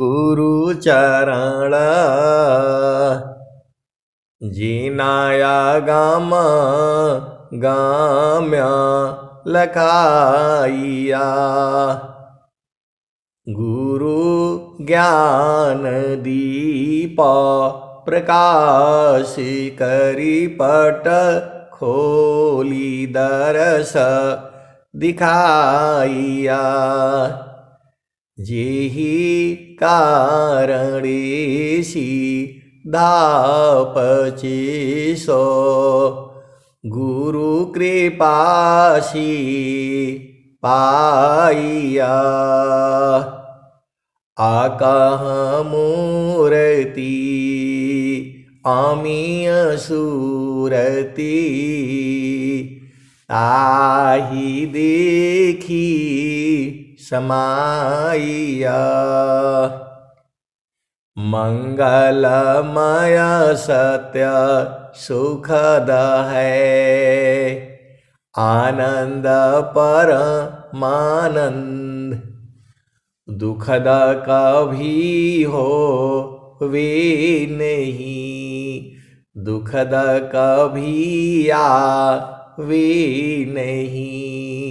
गुरु चरण जीनाया गाम गाम्य लखाइया। गुरु ज्ञान दीप प्रकाश करी पट खोली दरस दिखाइया। जेहि कारणेसी धापचेसो गुरु कृपासी पाइया। आकाह मूर्ति अमीय सूरती ताहि देखी समाइया। मंगलमय सत्य सुखद है आनंद परमानंद। दुखद कभी हो वे नहीं दुखद कभी वे नहीं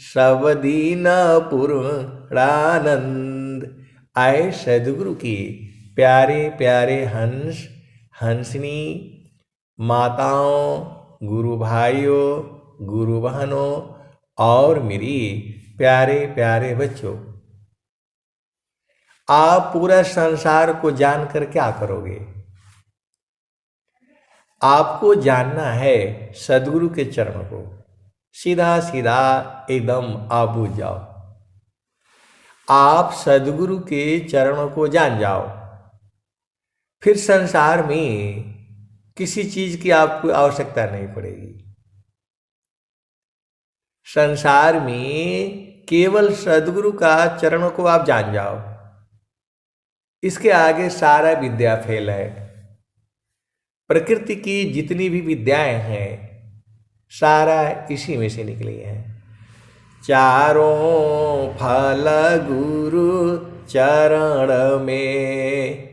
सब दीन पूर्णानंद। आए सद्गुरु की प्यारे प्यारे हंस हंसनी माताओं, गुरु भाइयों, गुरु बहनों और मेरी प्यारे प्यारे बच्चों, आप पूरा संसार को जानकर क्या करोगे? आपको जानना है सद्गुरु के चरण को। सीधा सीधा एकदम आप बुझ जाओ। आप सद्गुरु के चरणों को जान जाओ, फिर संसार में किसी चीज की आपको आवश्यकता नहीं पड़ेगी। संसार में केवल सद्गुरु का चरणों को आप जान जाओ, इसके आगे सारा विद्या फेल है। प्रकृति की जितनी भी विद्याएं हैं सारा इसी में से निकली है। चारों फल गुरु चरण में,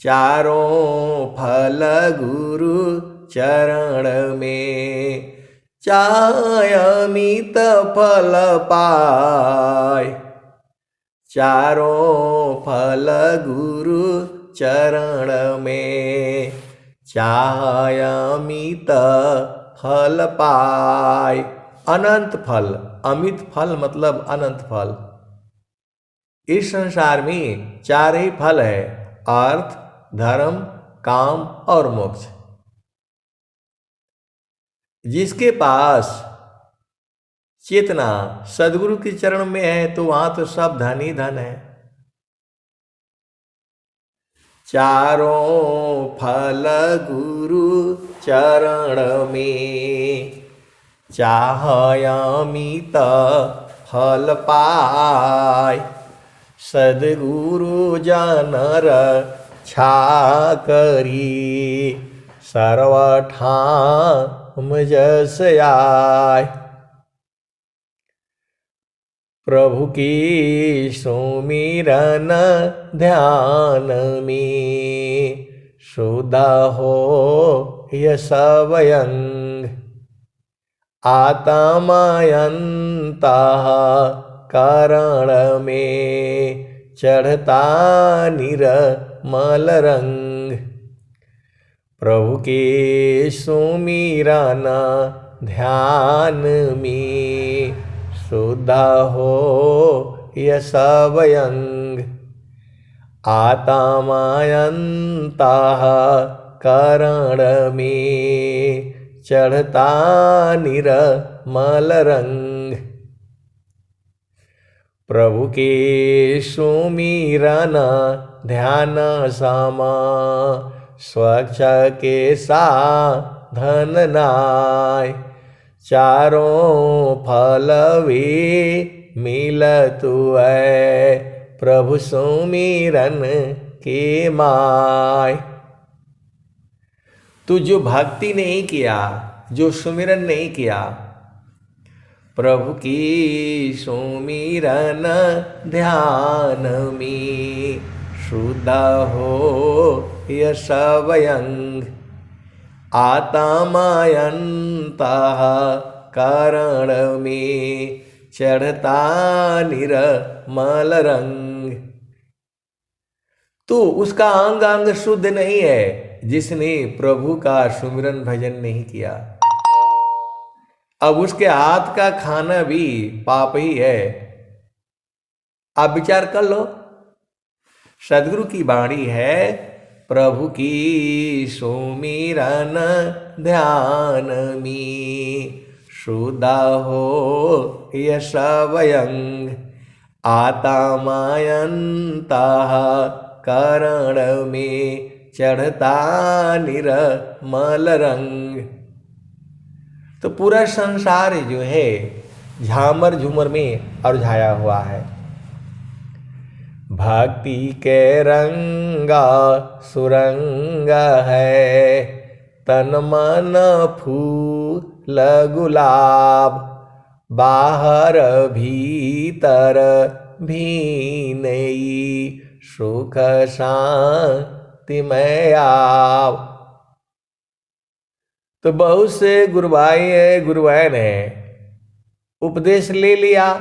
चारों फल गुरु चरण में, चाय अमित फल पाय। चारों फल गुरु चरण में, चाय अमित फल पाय। अनंत फल, अमित फल मतलब अनंत फल। इस संसार में चार ही फल है, अर्थ, धर्म, काम और मोक्ष। जिसके पास चेतना सद्गुरु के चरण में है तो वहां तो सब धन ही धन है। चारों फल गुरु चरण में, चाहय अमित फल पाय। सद्गुरु जनर छा करी सर्वठाम जस आय। प्रभु की सुमिरन ध्यान में शुद्ध हो यह स्वयं। आत्मयंतः करण में चढ़ता निर्मल रंग। प्रभु के सुमिरन ध्यान में शुद्ध हो यह स्वयं। आत्मयंतः करण में चढ़ता निर्मल रंग। प्रभु के सुमिरन ध्यान समा स्वच्छ के साधन नाय। चारों फल वे मिलतु है प्रभु सुमिरन के माय। तू जो भक्ति नहीं किया, जो सुमिरन नहीं किया, प्रभु की सुमिरन ध्यान में शुद्ध हो यश व्यंग आता मायंता कारण में चढ़ता निर्मल रंग। तो उसका अंग अंग शुद्ध नहीं है जिसने प्रभु का सुमिरन भजन नहीं किया। अब उसके हाथ का खाना भी पाप ही है। आप विचार कर लो। सदगुरु की वाणी है, प्रभु की सुमिरन ध्यान में शुद्ध हो यश व्यंग आता मायंता करण में चढ़ता निर्मल रंग। तो पूरा संसार जो है झामर झूमर में उलझाया हुआ है। भक्ति के रंगा सुरंग है, तन मन फूल गुलाब, बाहर भीतर भी नहीं सुख शांति में आप। तो बहुत से गुरुभाई है, गुरुबहन है, उपदेश ले लिया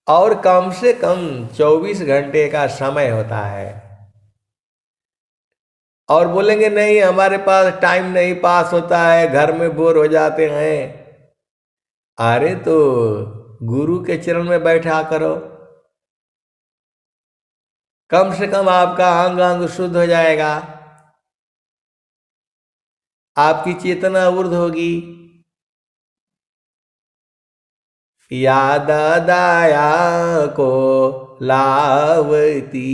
और कम से कम 24 घंटे का समय होता है और बोलेंगे नहीं हमारे पास टाइम नहीं पास होता है, घर में बोर हो जाते हैं। अरे तो गुरु के चरण में बैठा करो, कम से कम आपका अंग अंग शुद्ध हो जाएगा, आपकी चेतना ऊर्ध्व होगी। याद दाया को लावती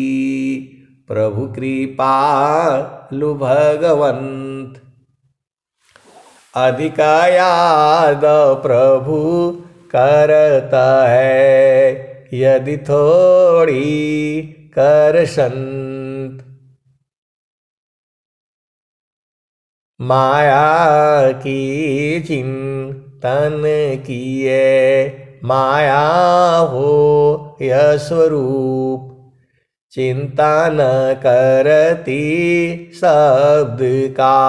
प्रभु कृपा लु भगवंत, अधिका याद प्रभु करता है यदि थोड़ी कर संत। माया की चिंतन किए माया हो यह स्वरूप, चिंता न करती शब्द का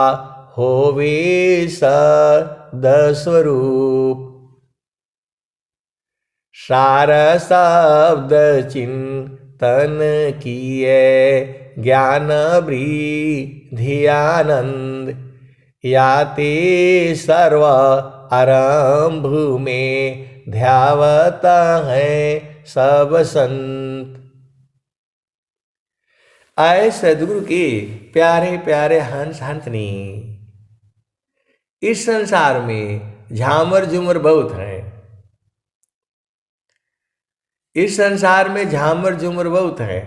होवे सद स्वरूप। सार शब्द चिंतन किए ज्ञान वृद्धि आनंद, याते सर्व आरंभ में ध्यावता है सब संत। आए सदगुरु के प्यारे प्यारे हंस हंसनी, इस संसार में झामर झूमर बहुत है। इस संसार में झामर झूमर बहुत है,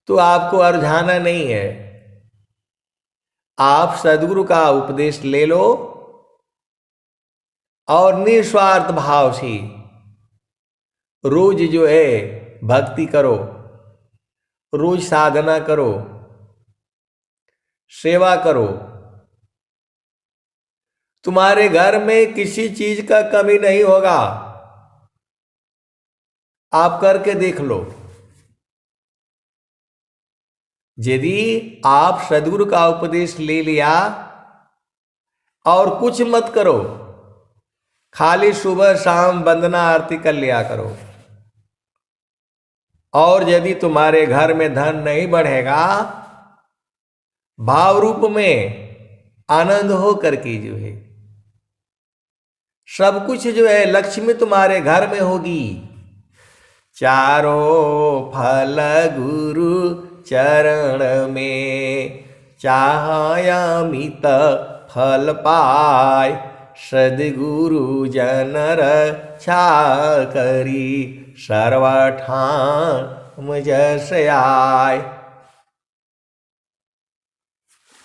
तो आपको अरझाना नहीं है। आप सदगुरु का उपदेश ले लो और निस्वार्थ भाव से रोज जो है भक्ति करो, रोज साधना करो, सेवा करो। तुम्हारे घर में किसी चीज का कमी नहीं होगा। आप करके देख लो। यदि आप सदगुरु का उपदेश ले लिया और कुछ मत करो, खाली सुबह शाम वंदना आरती कर लिया करो, और यदि तुम्हारे घर में धन नहीं बढ़ेगा, भाव रूप में आनंद हो करके जो है सब कुछ जो है लक्ष्मी तुम्हारे घर में होगी। चारों फल गुरु चरण में चाहयामित फल पाय, सद्गुरु जन रक्षा करी सर्वठाम जस आय।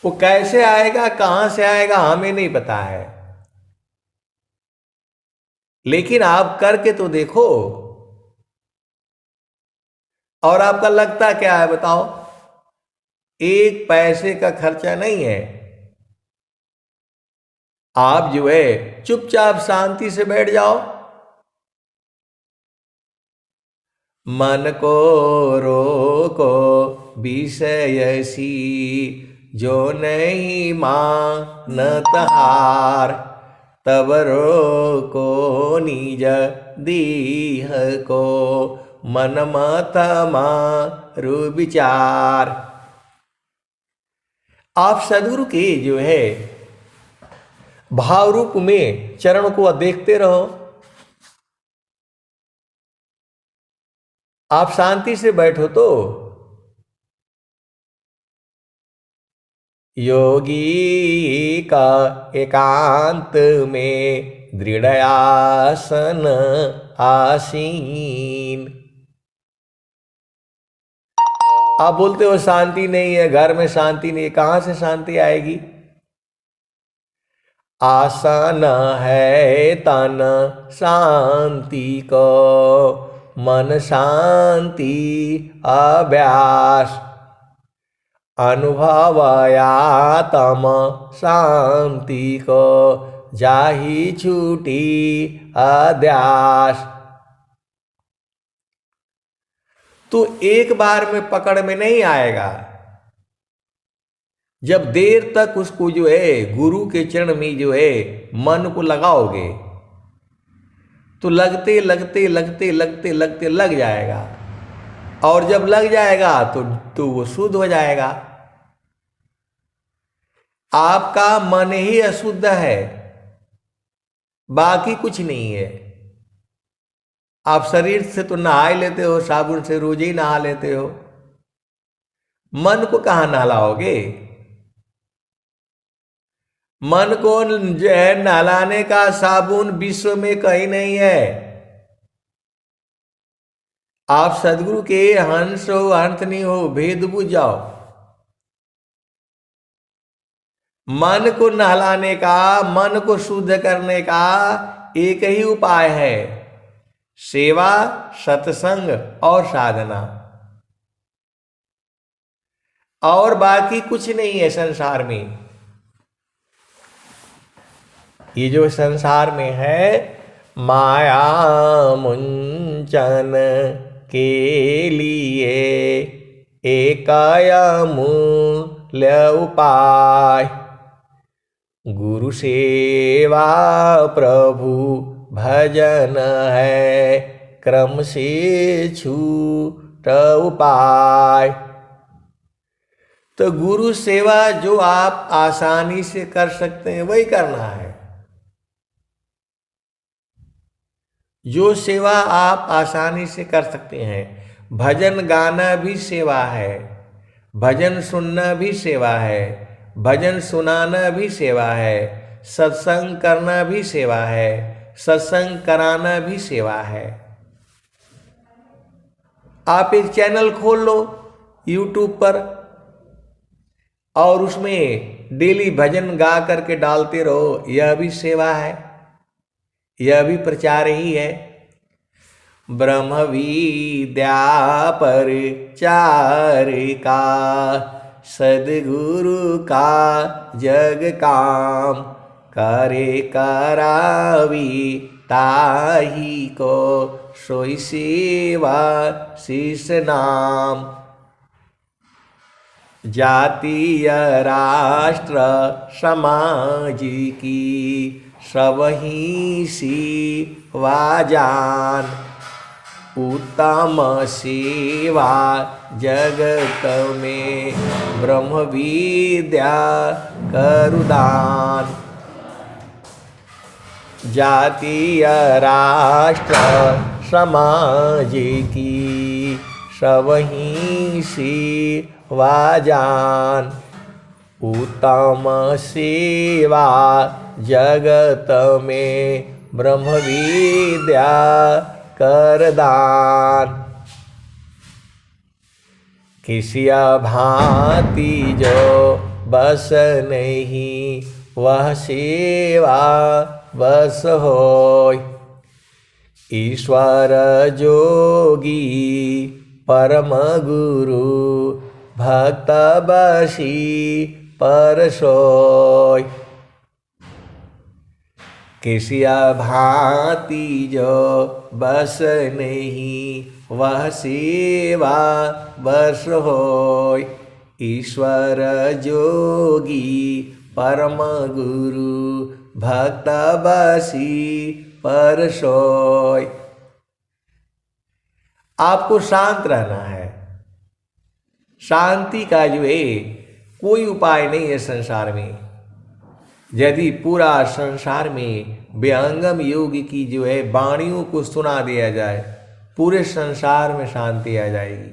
वो कैसे आएगा, कहां से आएगा, हमें नहीं पता है, लेकिन आप करके तो देखो। और आपका लगता क्या है बताओ? एक पैसे का खर्चा नहीं है। आप जो है चुपचाप शांति से बैठ जाओ, मन को रोको विषयसी, जो नहीं मानत हार, तब रोको निज दीह को, मन मत मारु विचार। आप सदगुरु के जो है भाव रूप में चरण को देखते रहो। आप शांति से बैठो तो योगी का एकांत में दृढ़ आसन आसीन। आप बोलते हो शांति नहीं है, घर में शांति नहीं है, कहां से शांति आएगी? आसन है तन शांति को, मन शांति अभ्यास, अनुभवयातम शांति को, जाहि छूटी अध्यास। तो एक बार में पकड़ में नहीं आएगा। जब देर तक उसको जो है गुरु के चरण में जो है मन को लगाओगे तो लगते लगते लगते लगते लगते लग जाएगा, और जब लग जाएगा तो वो शुद्ध हो जाएगा। आपका मन ही अशुद्ध है, बाकी कुछ नहीं है। आप शरीर से तो नहा लेते हो, साबुन से रोज ही नहा लेते हो, मन को कहां नहलाओगे? मन को जो है नहलाने का साबुन विश्व में कहीं नहीं है। आप सदगुरु के हंस हो हंसनी हो, भेद बुझ जाओ। मन को नहलाने का, मन को शुद्ध करने का एक ही उपाय है, सेवा, सत्संग और साधना, और बाकी कुछ नहीं है संसार में। ये जो संसार में है माया मुंचन के लिए एक अमूल्य उपाय, गुरु सेवा प्रभु भजन है क्रम से छूट उपाय। तो गुरु सेवा जो आप आसानी से कर सकते हैं वही करना है। जो सेवा आप आसानी से कर सकते हैं, भजन गाना भी सेवा है, भजन सुनना भी सेवा है, भजन सुनाना भी सेवा है, सत्संग करना भी सेवा है, सत्संग कराना भी सेवा है। आप एक चैनल खोल लो YouTube पर और उसमें डेली भजन गा करके डालते रहो, यह भी सेवा है, यह भी प्रचार ही है। ब्रह्म विद्या प्रचार का सद्गुरु का जग काम, करे करावी ताही को सोई सेवा शीस नाम। जातीय राष्ट्र समाज की सबही सेवा जान, उत्तम सेवा जगत में ब्रह्म विद्या करुदान। जातीय राष्ट्र समाज की सबही सेवा जान, उत्तम सेवा जगत में ब्रह्म विद्या करदान। किसी भांति जो बस नहीं वह सेवा बस होय, ईश्वर जोगी परम गुरु भक्त बसी पर सोय। किसी भांति जो बस नहीं वह सेवा वर्ष होय। ईश्वर जोगी परम गुरु भक्त बसी पर सोय। आपको शांत रहना है। शांति का जो है कोई उपाय नहीं है संसार में। यदि पूरा संसार में व्यंगम योग की जो है वाणियों को सुना दिया जाए, पूरे संसार में शांति आ जाएगी।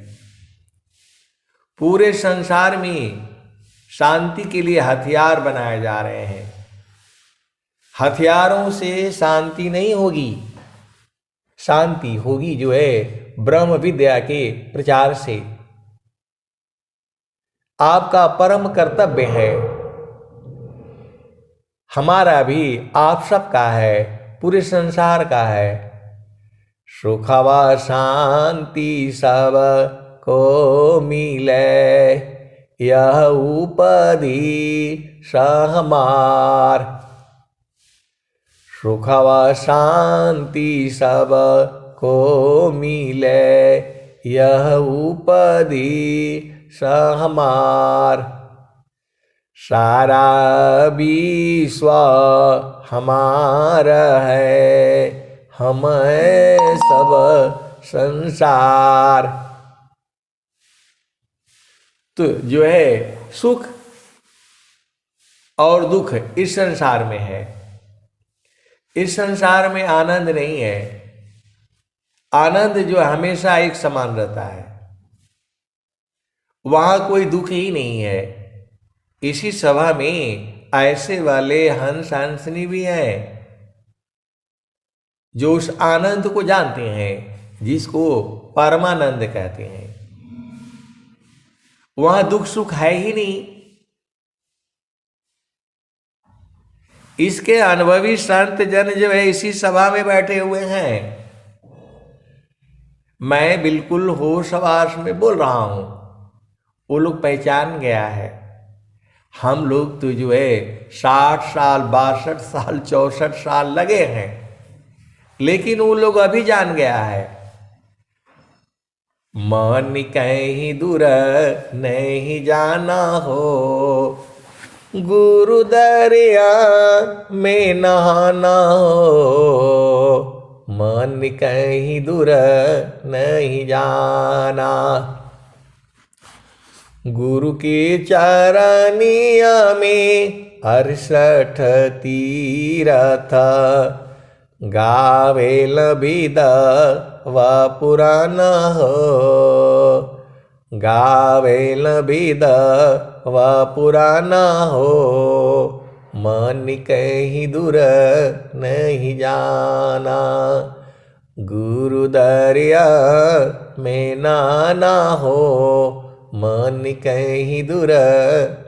पूरे संसार में शांति के लिए हथियार बनाए जा रहे हैं। हथियारों से शांति नहीं होगी। शांति होगी जो है ब्रह्म विद्या के प्रचार से। आपका परम कर्तव्य है, हमारा भी, आप सबका है, पूरे संसार का है। सुखवा शांति सब को मिले, यह उपदी सहमार। सुखवा शांति सब को मिले, यह उपदी सहमार। सारा विश्व हमारा है, हम सब संसार। तो जो है सुख और दुख इस संसार में है। इस संसार में आनंद नहीं है। आनंद जो हमेशा एक समान रहता है, वहां कोई दुख ही नहीं है। इसी सभा में ऐसे वाले हंस हंसनी भी हैं जो उस आनंद को जानते हैं, जिसको परमानंद कहते हैं। वहां दुख सुख है ही नहीं। इसके अनुभवी संत जन जो है इसी सभा में बैठे हुए हैं। मैं बिल्कुल होश हवास में बोल रहा हूं, वो लोग पहचान गया है। हम लोग तो जो है 60 साल 62 साल 64 साल लगे हैं, लेकिन वो लोग अभी जान गया है। मन कहीं दूर नहीं जाना हो, गुरु दरिया में नहाना हो। मन कहीं दूर नहीं जाना, गुरु के चरनिया में 68 तीरथ। गावे लबिद व पुराना हो, गावे लबिद व पुराना हो। मन कहीं दूर नहीं जाना, गुरु दरिया में नाना हो। मन कहीं दूर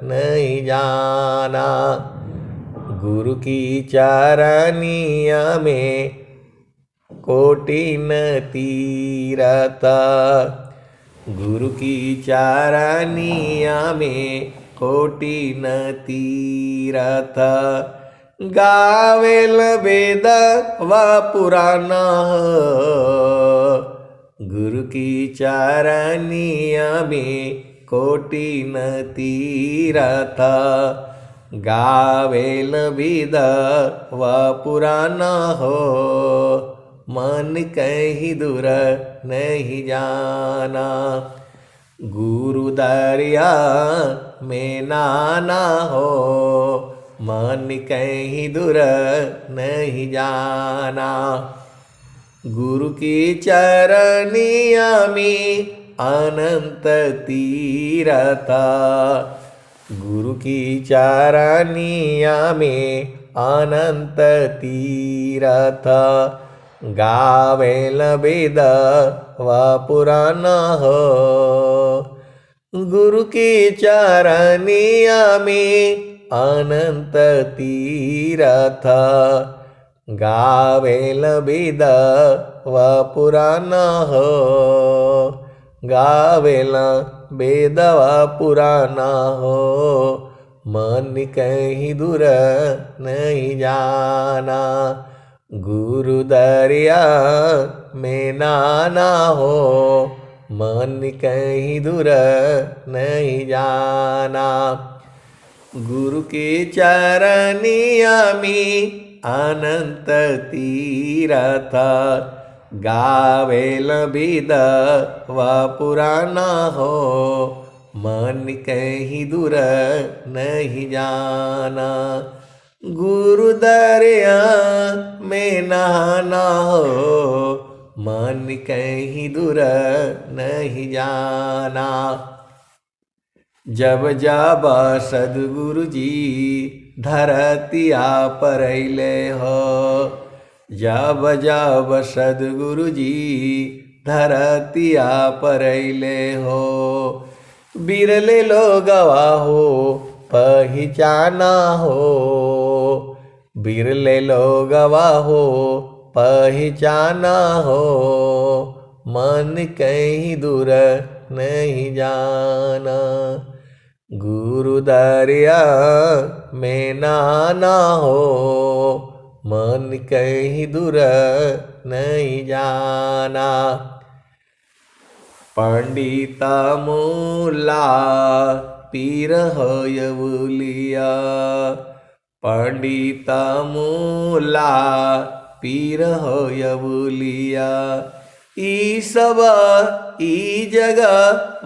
नहीं जाना, गुरु की चरनिया में कोटिन तीरथ। गुरु की चरनिया में कोटिन तीरथ। गावेल वेद व पुराना, गुरु की चरनिया में कोटिन तीरथ। गावेल वेद व पुराना हो, मन कहीं दूर नहीं जाना, गुरु दरिया में नाना हो। मन कहीं दूर नहीं जाना, गुरु की चरनिया में अनंत तीरथ। गुरु की चरनिया में अनंत तीरथ। गावेल वेद व पुराना हो, गुरु की चरनिया में अनंत तीरथ। गावेल वेद व पुराना हो, गावेल वेद व पुराना हो। मन कहीं दूर नहीं जाना, गुरु दरिया में नाना हो, मन कहीं दूर नहीं जाना। गुरु के चरनिया में अनंत तीरथ, गावेल विद व पुराना हो, मन कहीं दूर नहीं जाना। गुरु दरिया में नहाना हो, मन कहीं दूर नहीं जाना। जब जब सद्गुरु जी धरतिया पर अइले हो, जब जब सद्गुरु जी धरतिया पर अइले हो, बिरले लोगवा हो पहचाना हो, बिरले लोगवा हो पहचाना हो, मन कहीं दूर नहीं जाना। गुरु दरिया में नाना हो, मन कहीं दूर नहीं जाना। पंडित मूला पीर होय बोलिया, पंडित मूला पीर होय बोलिया, ई सब ई जगह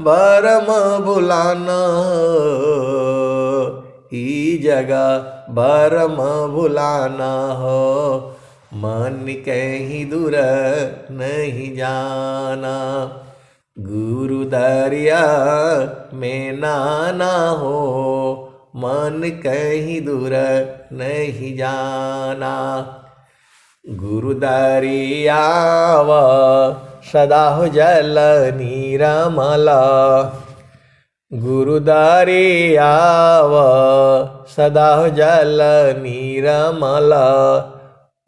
बरम भुलाना, ई जगह बरम भुलाना हो, मन कहीं दूर नहीं जाना। गुरु दरिया में नाना हो, मन कहीं दूर नहीं जाना। गुरु दरियाव सदा हो जल नीरमला, गुरु दरियाव सदा हो जल नीरमला,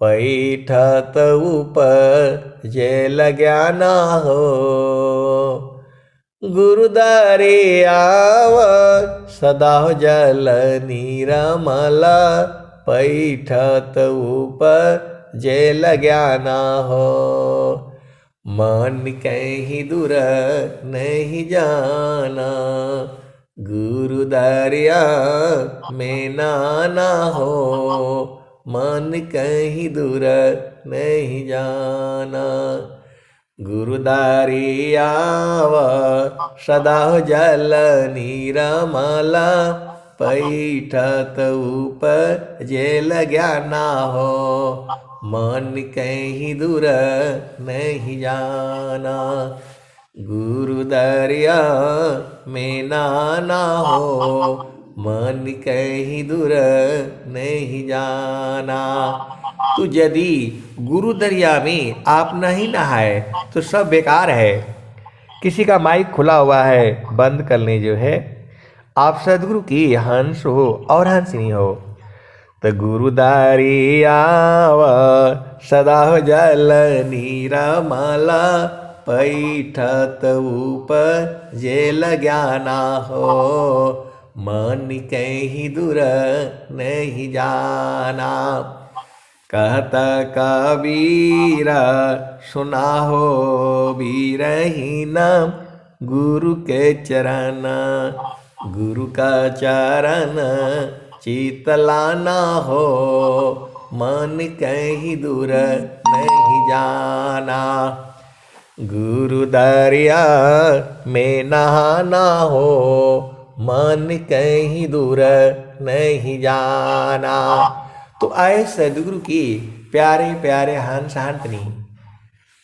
पैठत ऊपर जेल ज्ञाना हो। गुरु दरियाव सदा हो जल नीरमला, पैठत ऊपर जेल ज्ञाना हो, मन कहीं दूर नहीं जाना। गुरु दरिया में नाना हो, मन कहीं दूर नहीं जाना। गुरु दरियाव सदा हो जल नीरमला, पैठत ऊपर जेल ज्ञाना हो, मन कहीं दूर नहीं जाना। गुरु दरिया में नाना हो, मन कहीं दूर नहीं जाना। तो यदि गुरु दरिया में आप नहीं नहाए तो सब बेकार है। किसी का माइक खुला हुआ है, बंद कर लें जो है। आप सदगुरु की हंस हो और हंसनी हो। तो गुरु दरियाव सदा हो जल नीरमला, पैठत ऊपर जेल ज्ञाना हो, मन कहीं दूर नहीं जाना। कहता कबीर सुना हो बीरहीन, गुरु के चरण, गुरु का चरण चितलाना हो, मन कहीं दूर नहीं जाना। गुरु दरिया में नहाना हो, मन कहीं दूर नहीं जाना। तो आए सदगुरु की प्यारे प्यारे हंस हंसनी,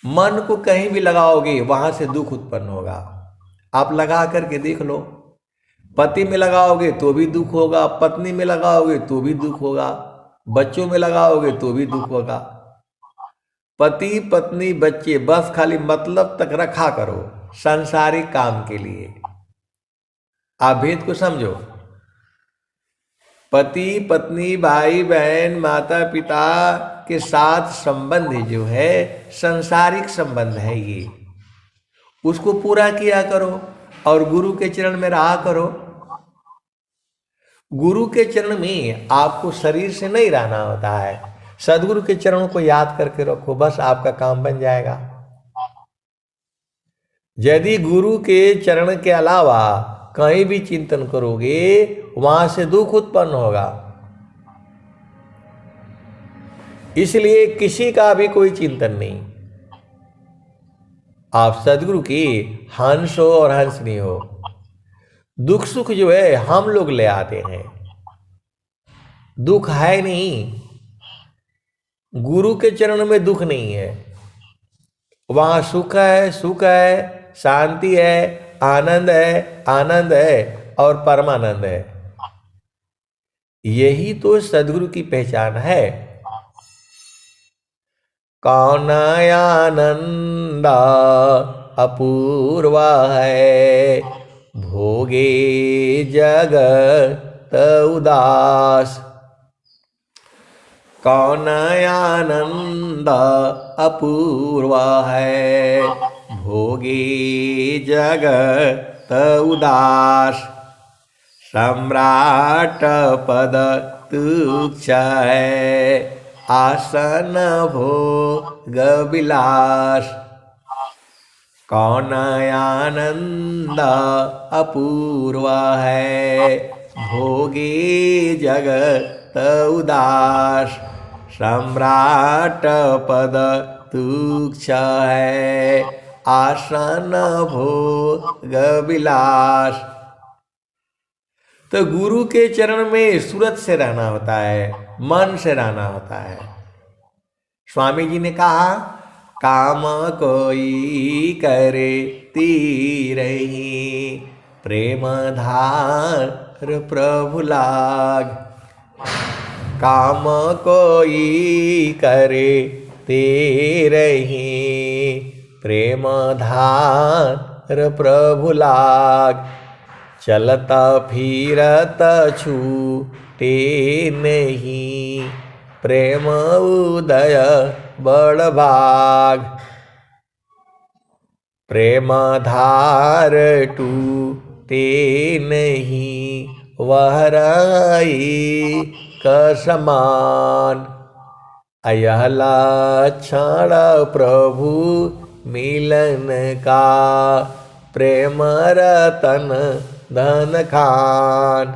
मन को कहीं भी लगाओगे वहां से दुख उत्पन्न होगा। आप लगा करके देख लो, पति में लगाओगे तो भी दुख होगा, पत्नी में लगाओगे तो भी दुख होगा, बच्चों में लगाओगे तो भी दुख होगा। पति पत्नी बच्चे बस खाली मतलब तक रखा करो सांसारिक काम के लिए। आप भेद को समझो। पति पत्नी भाई बहन माता पिता के साथ संबंध जो है सांसारिक संबंध है, ये उसको पूरा किया करो और गुरु के चरण में रहा करो। गुरु के चरण में आपको शरीर से नहीं रहना होता है, सदगुरु के चरणों को याद करके रखो, बस आपका काम बन जाएगा। यदि गुरु के चरण के अलावा कहीं भी चिंतन करोगे वहां से दुख उत्पन्न होगा। इसलिए किसी का भी कोई चिंतन नहीं। आप सदगुरु की हंस हो और हंसनी हो। दुख सुख जो है हम लोग ले आते हैं, दुख है नहीं। गुरु के चरण में दुख नहीं है, वहां सुख है, सुख है, शांति है, आनंद है, आनंद है और परमानंद है। यही तो सदगुरु की पहचान है। कौन आनंद अपूर्वा है, भोगे जगत उदास। कौन आनंद अपूर्वा है, भोगे जगत उदास। सम्राट पद तुच्छ है, आसन भोग विलास। कौन आनंद अपूर्वा है, भोगे जगत उदास। सम्राट पद तुच्छ है, आसन भोग विलास। तो गुरु के चरण में सूरत से रहना होता है, मन से रहना होता है। स्वामी जी ने कहा, काम कोई करे तीरही, प्रेम धार प्रभु लाग। काम कोई करे तेरही, प्रेम धार प्रभु लाग। चलता फिरत छूटे नहीं, प्रेम उदय बड़ भाग। प्रेम धार टूटे नहीं, वह राई का समान। यह लक्षण प्रभु मिलन का, प्रेम रतन धन खान।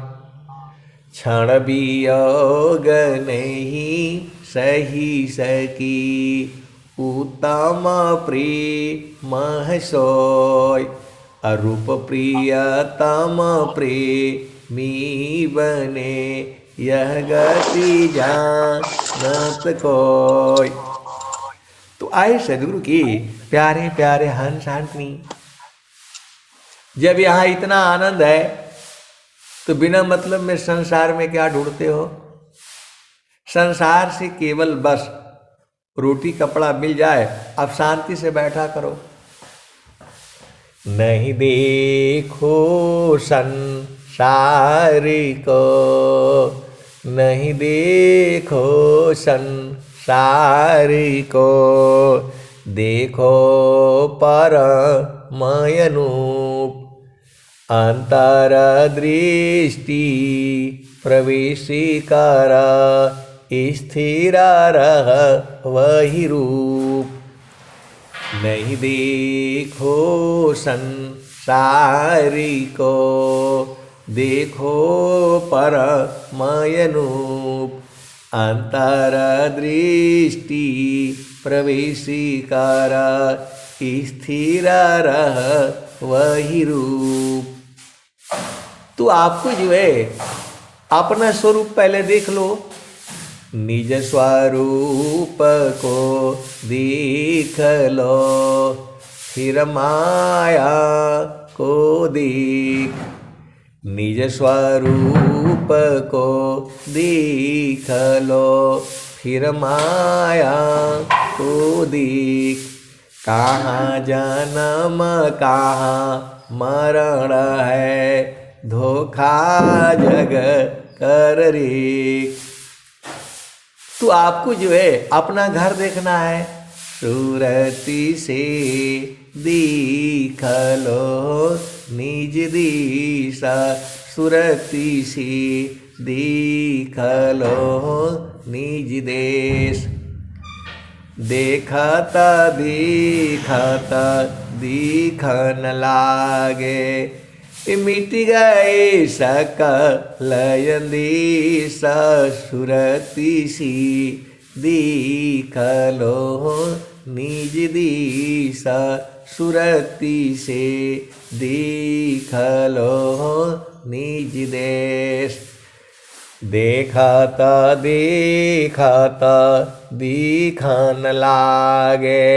क्षण वियोग नहीं सही सकी, उत्तम प्रेम सोय। अरूप प्रियतम प्रेमी बने, यह गति जानत कोय। तो आए सदगुरु की प्यारे प्यारे हंस हंसनी। जब यहाँ इतना आनंद है तो बिना मतलब में संसार में क्या ढूंढते हो? संसार से केवल बस रोटी कपड़ा मिल जाए, अब शांति से बैठा करो। नहीं देखो संसार को, नहीं देखो संसार को, देखो परमयनूप। अंतर दृष्टि प्रवेशी कर, स्थिर रह वही रूप। नहीं देखो संसार को, देखो परमयनूप। अंतर दृष्टि प्रवेशी कर, स्थिर रह वही रूप। तो आपको जो है अपना स्वरूप पहले देख लो। निज स्वरूप को देख लो, फिर माया को देख। निज स्वरूप को देख लो, फिर माया को देख। कहाँ जन्म कहाँ मरण है, धोखा जग कर रे। तो आपको जो है अपना घर देखना है। सूरती से देख लो निज दिशा, सुरती से देख लो निज देश। देखता देखता दिखन लागे। मिट गए सकल अंदेश सुरति सी दिखलो निज दिशा सुरति से दिखलो निज देश। देखता देखता दिखन लागे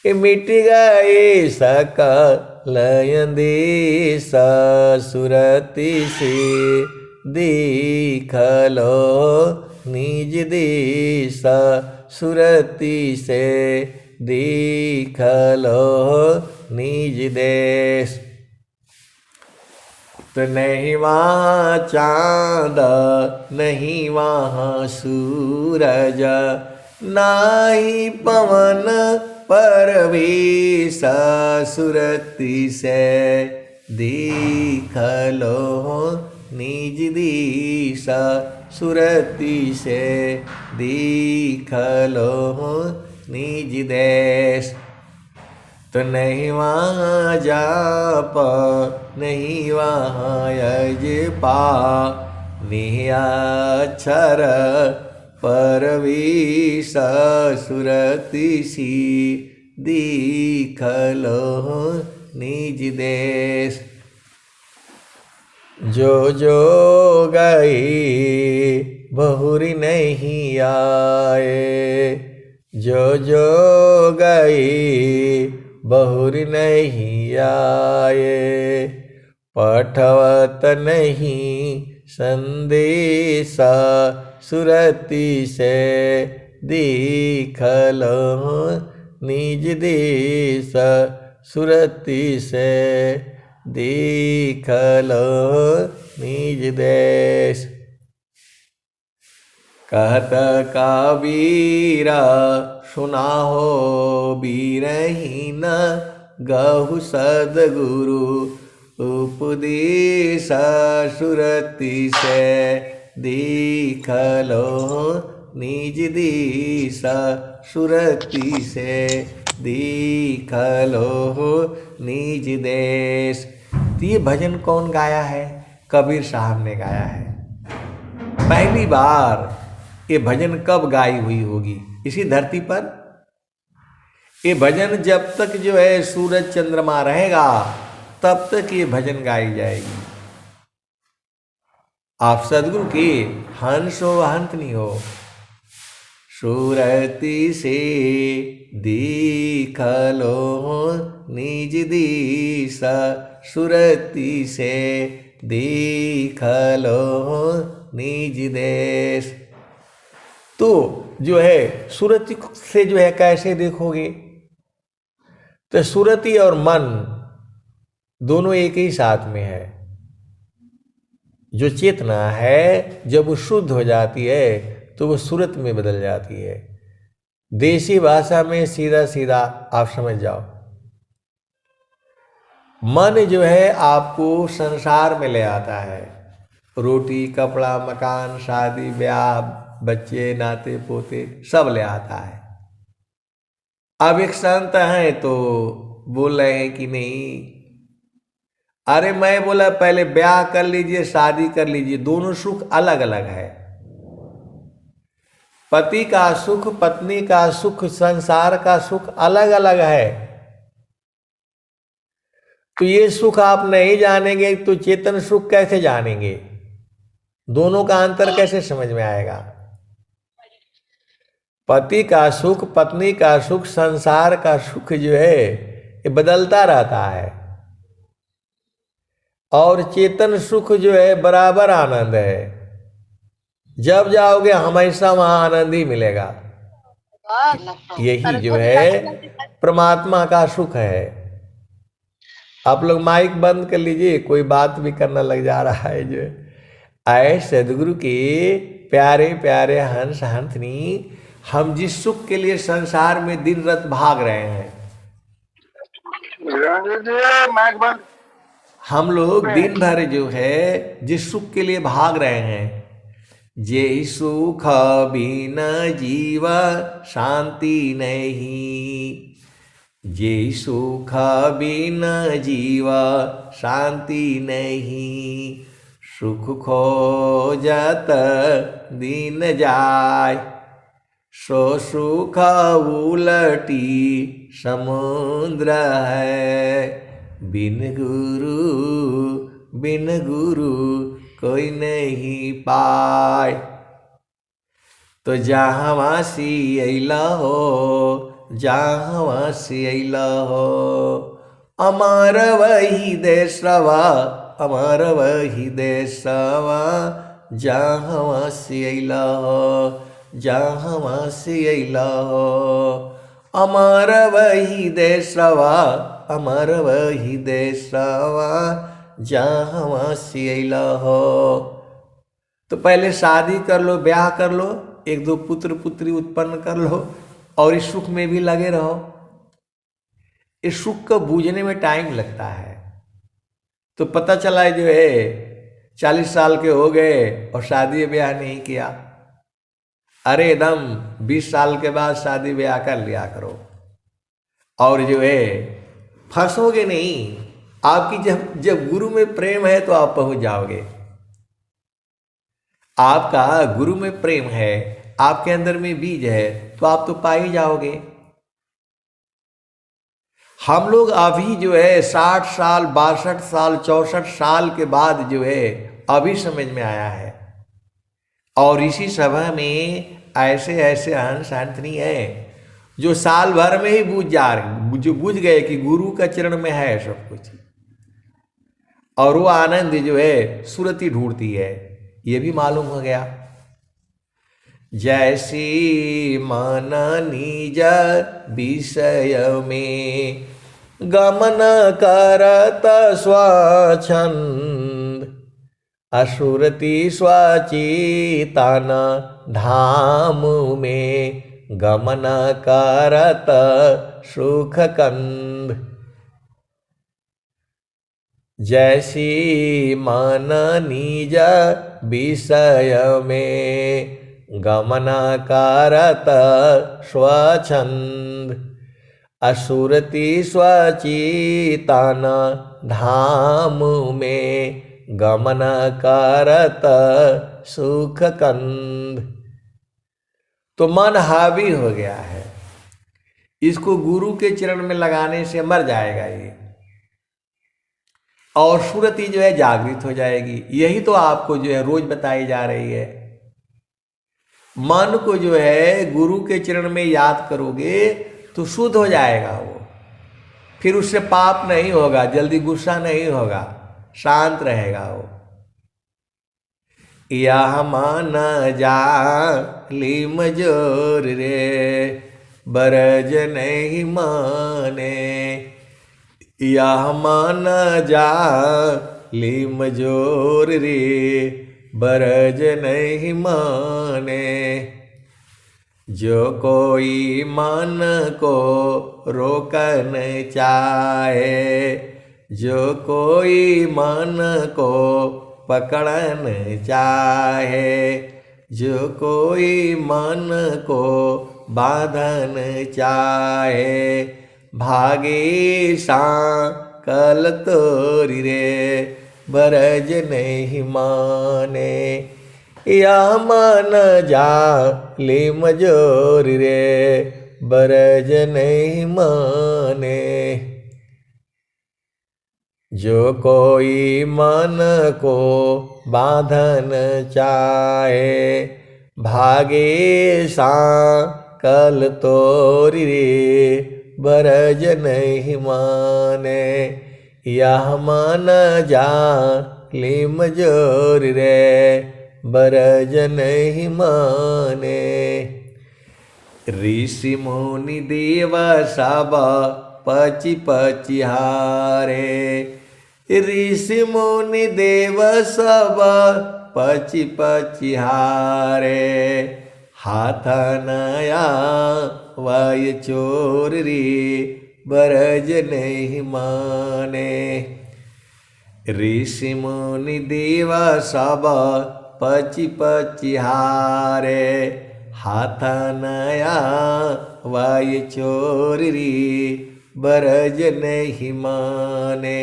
मिट गए सकल अंदेश सुरति से दिखलो निज देश सुरति से दिखलो निज देश। तो नहीं वहाँ चाँद नहीं वहाँ सूरज नाही पवन परवेश सुरति से दिखलो निज दिश सुरति से दिखलो निज देश। तो नहीं वहाँ जाप नहीं वहाँ यजपा निहाक्षर परवेश सुरति सी दिखलो निज देश। जो जो गए बहुरी नहीं आए जो जो गए बहुरी नहीं आए पठवत नहीं संदेश सुरति से दिखलो निज देश सुरति से दिखलो निज देश। कहत कबीरा सुना हो बीरहीन गहु सदगुरु उपदेश सुरति से दिखलो निज देश सुरति से दिखलो निज देश। तो ये भजन कौन गाया है? कबीर साहब ने गाया है। पहली बार ये भजन कब गाई हुई होगी इसी धरती पर? ये भजन जब तक जो है सूरज चंद्रमा रहेगा तब तक ये भजन गाई जाएगी। आप सदगुरु के हंस हो हंत नहीं हो। सुरति से दिखलो निज दिशा सुरति से दिखलो निज देश। तो जो है सुरति से जो है कैसे देखोगे? तो सुरति और मन दोनों एक ही साथ में है। जो चेतना है जब वो शुद्ध हो जाती है तो वो सूरत में बदल जाती है। देसी भाषा में सीधा सीधा आप समझ जाओ, मन जो है आपको संसार में ले आता है। रोटी कपड़ा मकान शादी ब्याह बच्चे नाते पोते सब ले आता है। अब एक संत हैं तो बोल रहे हैं कि नहीं, अरे मैं बोला पहले ब्याह कर लीजिए शादी कर लीजिए, दोनों सुख अलग अलग है। पति का सुख पत्नी का सुख संसार का सुख अलग अलग है। तो ये सुख आप नहीं जानेंगे तो चेतन सुख कैसे जानेंगे? दोनों का अंतर कैसे समझ में आएगा? पति का सुख पत्नी का सुख संसार का सुख जो है ये बदलता रहता है, और चेतन सुख जो है बराबर आनंद है। जब जाओगे हमेशा वहां आनंद ही मिलेगा। यही जो है परमात्मा का सुख है। आप लोग माइक बंद कर लीजिए, कोई बात भी करना लग जा रहा है। जो आए सदगुरु के प्यारे प्यारे हंस हंसनी, हम जिस सुख के लिए संसार में दिन रात भाग रहे हैं, हम लोग दिन भर जो है जिस सुख के लिए भाग रहे हैं, जे सुख बिना जीवा शांति नहीं, जे सुख बिन जीवा शांति नहीं, सुख खोजत दिन जाय, सो सुख उलटी समुद्र है, बिन गुरु कोई नहीं पाए। तो जहाँ से अइला हो, जहाँ से अइला हो, अमर वही देशवा, अमर वही देशवा, जहाँ से अइला हो, जहाँ से अइला हो, अमर वही देशवा, अमर वही देशवा, जहाँ से अइला हो। तो पहले शादी कर लो, ब्याह कर लो, एक दो पुत्र पुत्री उत्पन्न कर लो और इस सुख में भी लगे रहो। इस सुख को बूझने में टाइम लगता है। तो पता चला जो है 40 साल के हो गए और शादी ब्याह नहीं किया। अरे एकदम 20 साल के बाद शादी ब्याह कर लिया करो, और जो है फंसोगे नहीं। आपकी जब गुरु में प्रेम है तो आप पहुंच जाओगे। आपका गुरु में प्रेम है, आपके अंदर में बीज है, तो आप तो पा ही जाओगे। हम लोग अभी जो है 60 साल 62 साल 64 साल के बाद जो है अभी समझ में आया है। और इसी सभा में ऐसे ऐसे हंस हंसनी है जो साल भर में ही जो बुझ गए कि गुरु का चरण में है सब कुछ, और वो आनंद जो है सुरति ढूंढती है, ये भी मालूम हो गया। जैसी मन निज विषय में गमन करत स्वच्छंद, असुरति स्वचितन धाम में गमन करत सुख कंद। जैसी मन निज विषय में गमन करत स्वच्छंद, असुरति स्वचितन धाम में गमन करत सुख कंद। तो मन हावी हो गया है, इसको गुरु के चरण में लगाने से मर जाएगा ये, और सुरति जो है जागृत हो जाएगी। यही तो आपको जो है रोज बताई जा रही है। मन को जो है गुरु के चरण में याद करोगे तो शुद्ध हो जाएगा वो, फिर उससे पाप नहीं होगा, जल्दी गुस्सा नहीं होगा, शांत रहेगा वो। यह मन जालिम जोर रे बरज नहीं माने, यह मन जालिम जोर रे बरज नहीं माने। जो कोई मन को रोकन चाहे, जो कोई मन को पकड़न चाहे, जो कोई मन को बांधन चाहे, भागे सांकल तोरी रे बरज नहीं माने। या मन जालिम जोर रे बरज नहीं माने। जो कोई मन को बांधन चाहे, भागे सांकल तोरी रे बरज नहीं माने। यह मन जालिम जोर रे बरज नहीं माने। ऋषि मुनि देव सब पचि पचि हारे, ऋषि मुनि देव सब पचि पचि हारे। हाथ नया वाय चोर रे बरज नहीं माने। ऋषि मुनि देव सब पचि पचि हारे, हाथ नया वाय चोर रे बरज नहीं माने,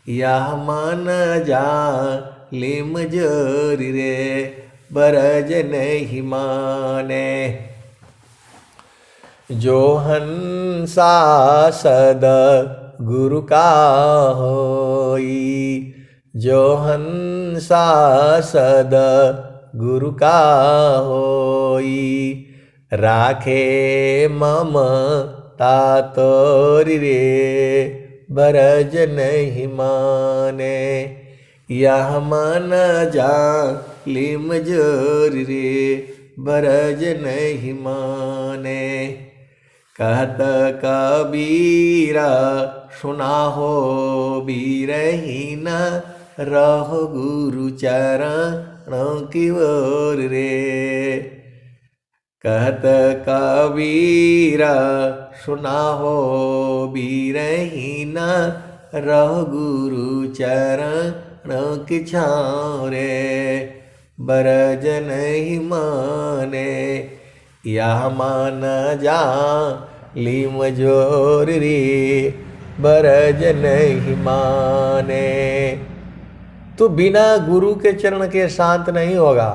यह मान जा लिम जोरी रे, बरज नहीं माने। जो हंसा सद गुरु का होई, जो हंसा सद गुरु का होई, राखे ममता तोरी रे, बरज नहीं माने, यह मन जा लिम जोरी रे, बरज नहीं माने। कहत कबीरा सुना हो बीरहीन, रहो गुरु चरणों की ओर रे। कहत कबीरा सुना हो बीरहीन, रहो गुरु चरणों की छाँव रे, बरज नहीं माने, यह मान जा लिम जोरी रे, बरज नहीं माने। तो बिना गुरु के चरण के शांत नहीं होगा।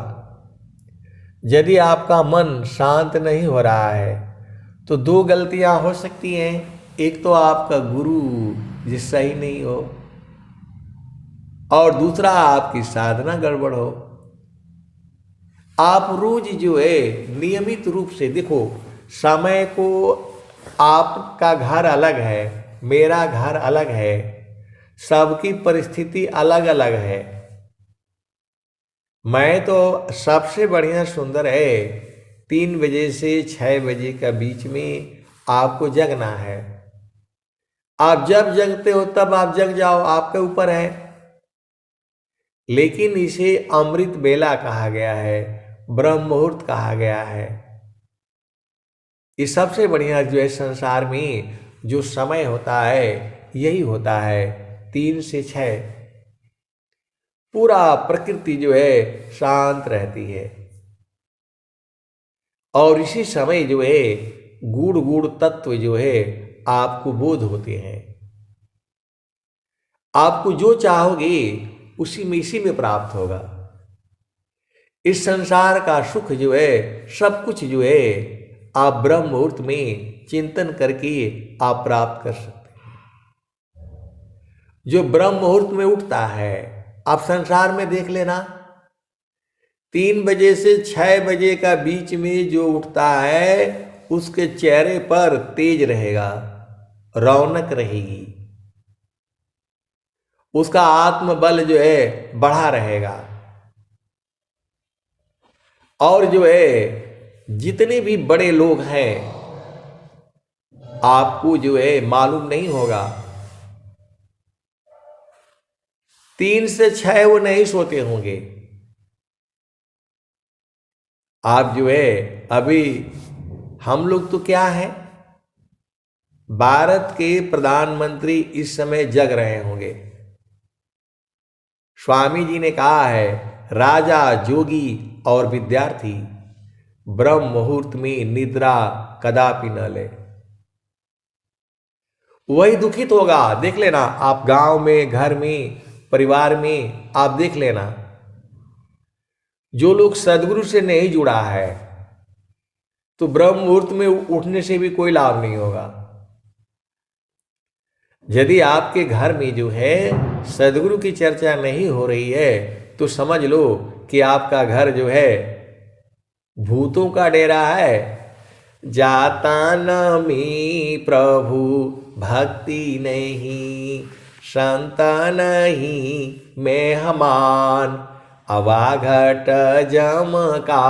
यदि आपका मन शांत नहीं हो रहा है तो दो गलतियां हो सकती हैं। एक तो आपका गुरु जिस सही नहीं हो, और दूसरा आपकी साधना गड़बड़ हो। आप रोज जो है नियमित रूप से देखो, समय को, आपका घर अलग है, मेरा घर अलग है, सबकी परिस्थिति अलग अलग है। मैं तो सबसे बढ़िया सुंदर है 3 बजे से 6 बजे का बीच में आपको जगना है। आप जब जगते हो तब आप जग जाओ, आपके ऊपर है। लेकिन इसे अमृत बेला कहा गया है, ब्रह्म मुहूर्त कहा गया है। ये सबसे बढ़िया जो है संसार में जो समय होता है यही होता है 3 से 6। पूरा प्रकृति जो है शांत रहती है, और इसी समय जो है गूढ़ गूढ़ तत्व जो है आपको बोध होते हैं। आपको जो चाहोगे उसी में, इसी में प्राप्त होगा। इस संसार का सुख जो है, सब कुछ जो है आप ब्रह्म मुहूर्त में चिंतन करके आप प्राप्त कर सकते हैं। जो ब्रह्म मुहूर्त में उठता है, आप संसार में देख लेना, 3 बजे से 6 बजे का बीच में जो उठता है उसके चेहरे पर तेज रहेगा, रौनक रहेगी, उसका आत्मबल जो है बढ़ा रहेगा। और जो है जितने भी बड़े लोग हैं आपको जो है मालूम नहीं होगा, 3 से 6 वो नहीं सोते होंगे। आप जो है अभी, हम लोग तो क्या है, भारत के प्रधानमंत्री इस समय जग रहे होंगे। स्वामी जी ने कहा है, राजा, जोगी और विद्यार्थी ब्रह्म मुहूर्त में निद्रा कदापि न ले। वही दुखित होगा। देख लेना आप, गांव में, घर में, परिवार में आप देख लेना, जो लोग सदगुरु से नहीं जुड़ा है तो ब्रह्म मुहूर्त में उठने से भी कोई लाभ नहीं होगा। यदि आपके घर में जो है सदगुरु की चर्चा नहीं हो रही है तो समझ लो कि आपका घर जो है भूतों का डेरा है। जाता नमी प्रभु भक्ति नहीं, संता नहीं मेहमान, अवाघट जम का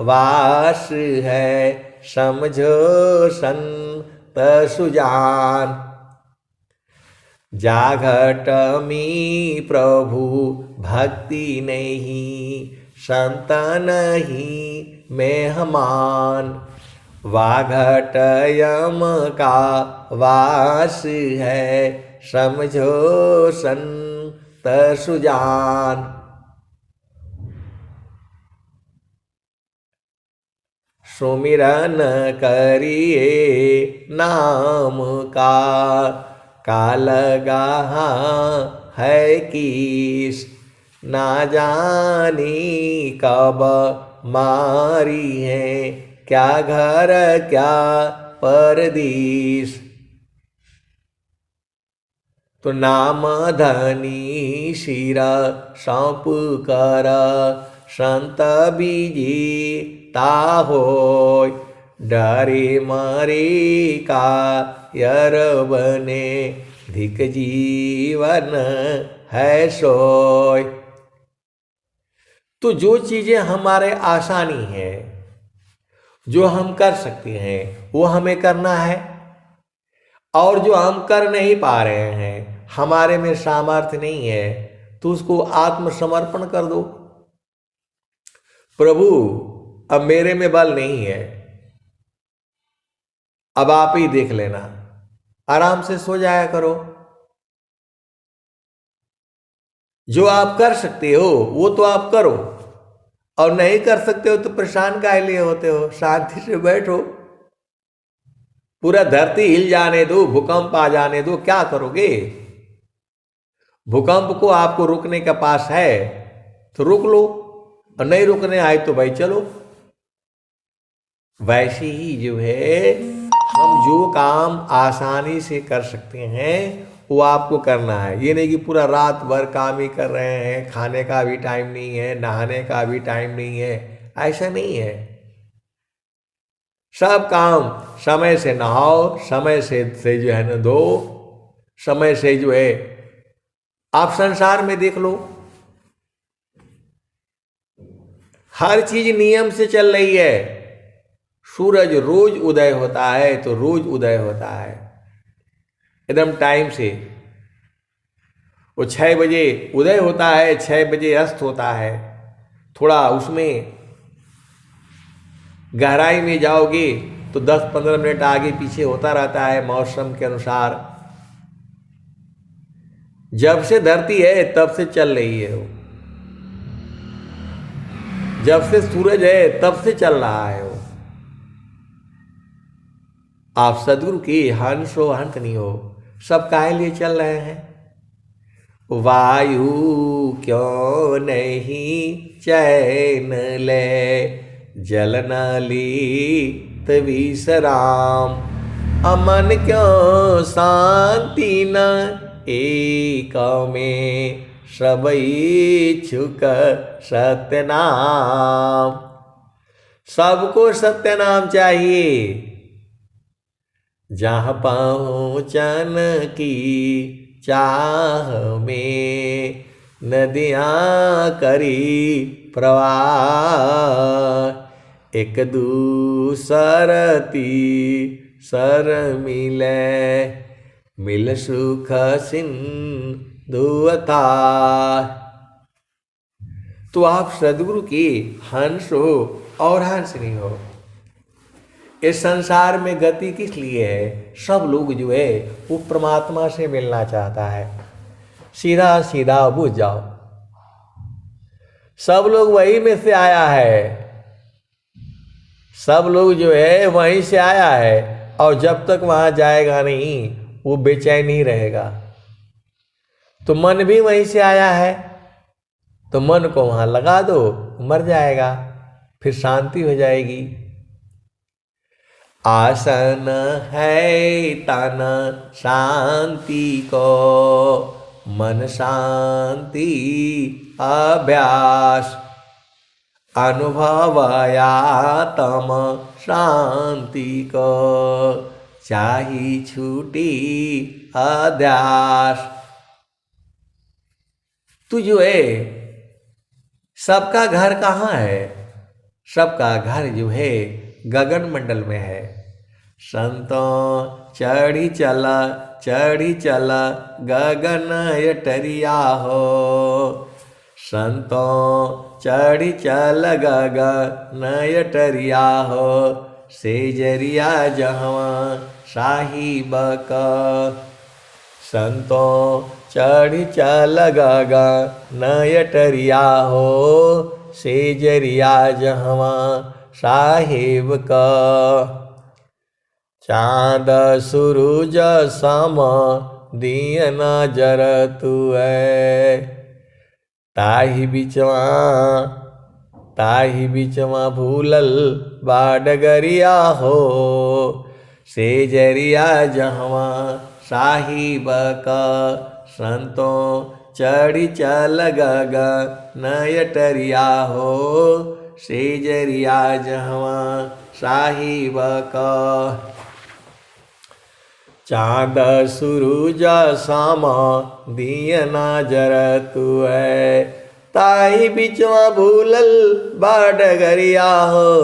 वास है, समझो संत सुजान। जाघट में प्रभु भक्ति नहीं, संत नहीं मेहमान, वाघट यम का वास है, समझो संत सुजान। सुमिरन करिए नाम का लगा है किस, ना जानी कब मारी है, क्या घर क्या परदेश। तो नाम धनी शिरा सौंप कर, संत बीजी होय, डरे मरे का यर बने, धिक जीवन है सोय। तो जो चीजें हमारे आसानी है, जो हम कर सकते हैं, वो हमें करना है। और जो हम कर नहीं पा रहे हैं, हमारे में सामर्थ्य नहीं है, तो उसको आत्मसमर्पण कर दो। प्रभु अब मेरे में बल नहीं है, अब आप ही देख लेना। आराम से सो जाया करो। जो आप कर सकते हो वो तो आप करो, और नहीं कर सकते हो तो परेशान काहे लिए होते हो? शांति से बैठो। पूरा धरती हिल जाने दो, भूकंप आ जाने दो, क्या करोगे? भूकंप को आपको रुकने का पास है तो रुक लो, और नहीं रुकने आए तो भाई चलो। वैसे ही जो है, हम जो काम आसानी से कर सकते हैं वो आपको करना है। ये नहीं कि पूरा रात भर काम ही कर रहे हैं, खाने का भी टाइम नहीं है, नहाने का भी टाइम नहीं है, ऐसा नहीं है। सब काम समय से नहाओ, समय से जो है ना दो, समय से जो है। आप संसार में देख लो, हर चीज नियम से चल रही है। सूरज रोज उदय होता है तो रोज उदय होता है एकदम टाइम से। वो 6 बजे उदय होता है, 6 बजे अस्त होता है। थोड़ा उसमें गहराई में जाओगे तो 10-15 मिनट आगे पीछे होता रहता है मौसम के अनुसार। जब से धरती है तब से चल रही है वो, जब से सूरज है तब से चल रहा है वो। आप सदगुरु की हंस हो हंस नहीं हो, सब काहे लिए चल रहे हैं? वायु क्यों नहीं चैन ले, जल न लीत विश्राम, अमन क्यों शांति न एक में, सब इच्छुक सत्यनाम। सबको सत्यनाम चाहिए। जहाँ पहुँचन की चाह में, नदियाँ करी प्रवाह, एक दूसरती सर मिले, मिल सुख सिंधुता। तो आप सदगुरु की हंस हो और हंस नहीं हो। इस संसार में गति किस लिए है? सब लोग जो है वो परमात्मा से मिलना चाहता है। सीधा सीधा बुझ जाओ, सब लोग वही में से आया है, सब लोग जो है वहीं से आया है। और जब तक वहां जाएगा नहीं वो बेचैन ही रहेगा। तो मन भी वहीं से आया है, तो मन को वहां लगा दो, मर जाएगा, फिर शांति हो जाएगी। आसन है तन शांति को, मन शांति अभ्यास, अनुभवयातम शांति को, चाही छूटी अध्यास। तू जो है, सबका घर कहाँ है? सबका घर जो है गगन मंडल में है। संतों चढ़ी चला गगन अटरिया हो, संतों चढ़ी चल गगन अटरिया हो, सेजरिया जहवा साहिब का। संतों चढ़ी चल गगन अटरिया हो, सेजरिया जहवा साहेब का। चाँद सूरज सम दियन जरत है, ताहि बिचवा भूलल बाडगरिया हो, से जरिया जहवा साहिब का। संतों चढ़ी चल गगन अटरिया हो, से जरिया जहवा साहिब का। चाँद सूरज साम दियना जरत है, ताहि बिचवा भूलल बाडगरिया हो,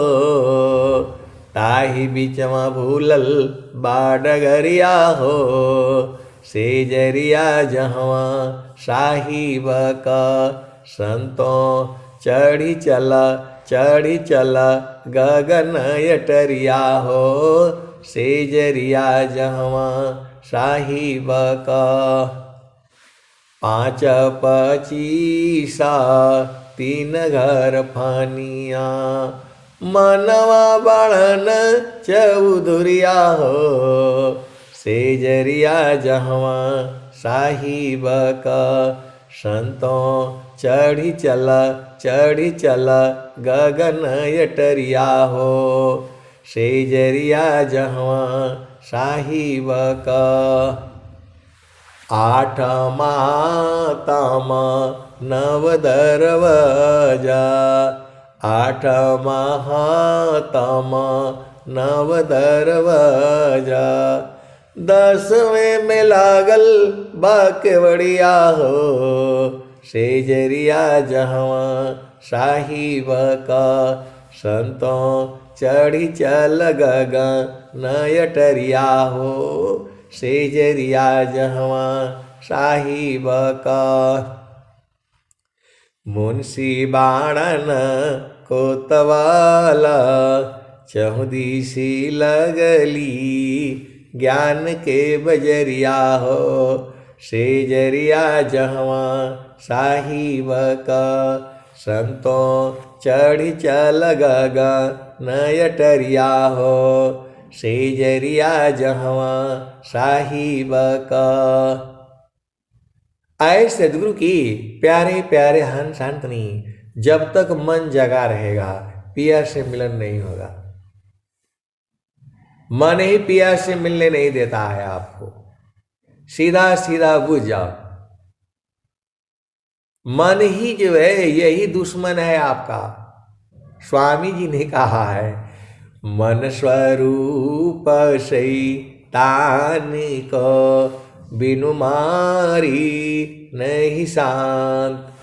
ताहि बिचवा भूलल बाडगरिया हो, से जरिया जहवा साहिब का। संतों चढ़ी चल गगन अटरिया हो, से जरिया जहवा साहिब का। 5 25 3 घर फानिया, मनवा बाणन चौधुरिया हो, से जरिया जहवा साहिब का। संतों चढ़ी चल गगन अटरिया हो, से जरिया जहवा साहिब का। 8 मातम 9 दरवाजा, 8 महातम 9 दरवाजा, 10वें में लागल बाकेवड़िया हो, से जरिया जहवा साहिब का। संतों चढ़ी चल गगन अटरिया हो, से जरिया जहवा साहिब का। मुंशी बाणन कोतवाला, चहुदिशी लगली ज्ञान के बजरिया हो, से जरिया जहवा साहिब का। संतों चढ़ी चल गगन अटरिया हो, से जरिया जहवा साहिब का। आए सदगुरु की प्यारे प्यारे हंस हंतनी, जब तक मन जगा रहेगा पिया से मिलन नहीं होगा। मन ही पिया से मिलने नहीं देता है आपको, सीधा सीधा बुझ जाओ। मन ही जो है यही दुश्मन है आपका। स्वामी जी ने कहा है, मन स्वरूप शैतान को बिनु मारी नहीं शांत।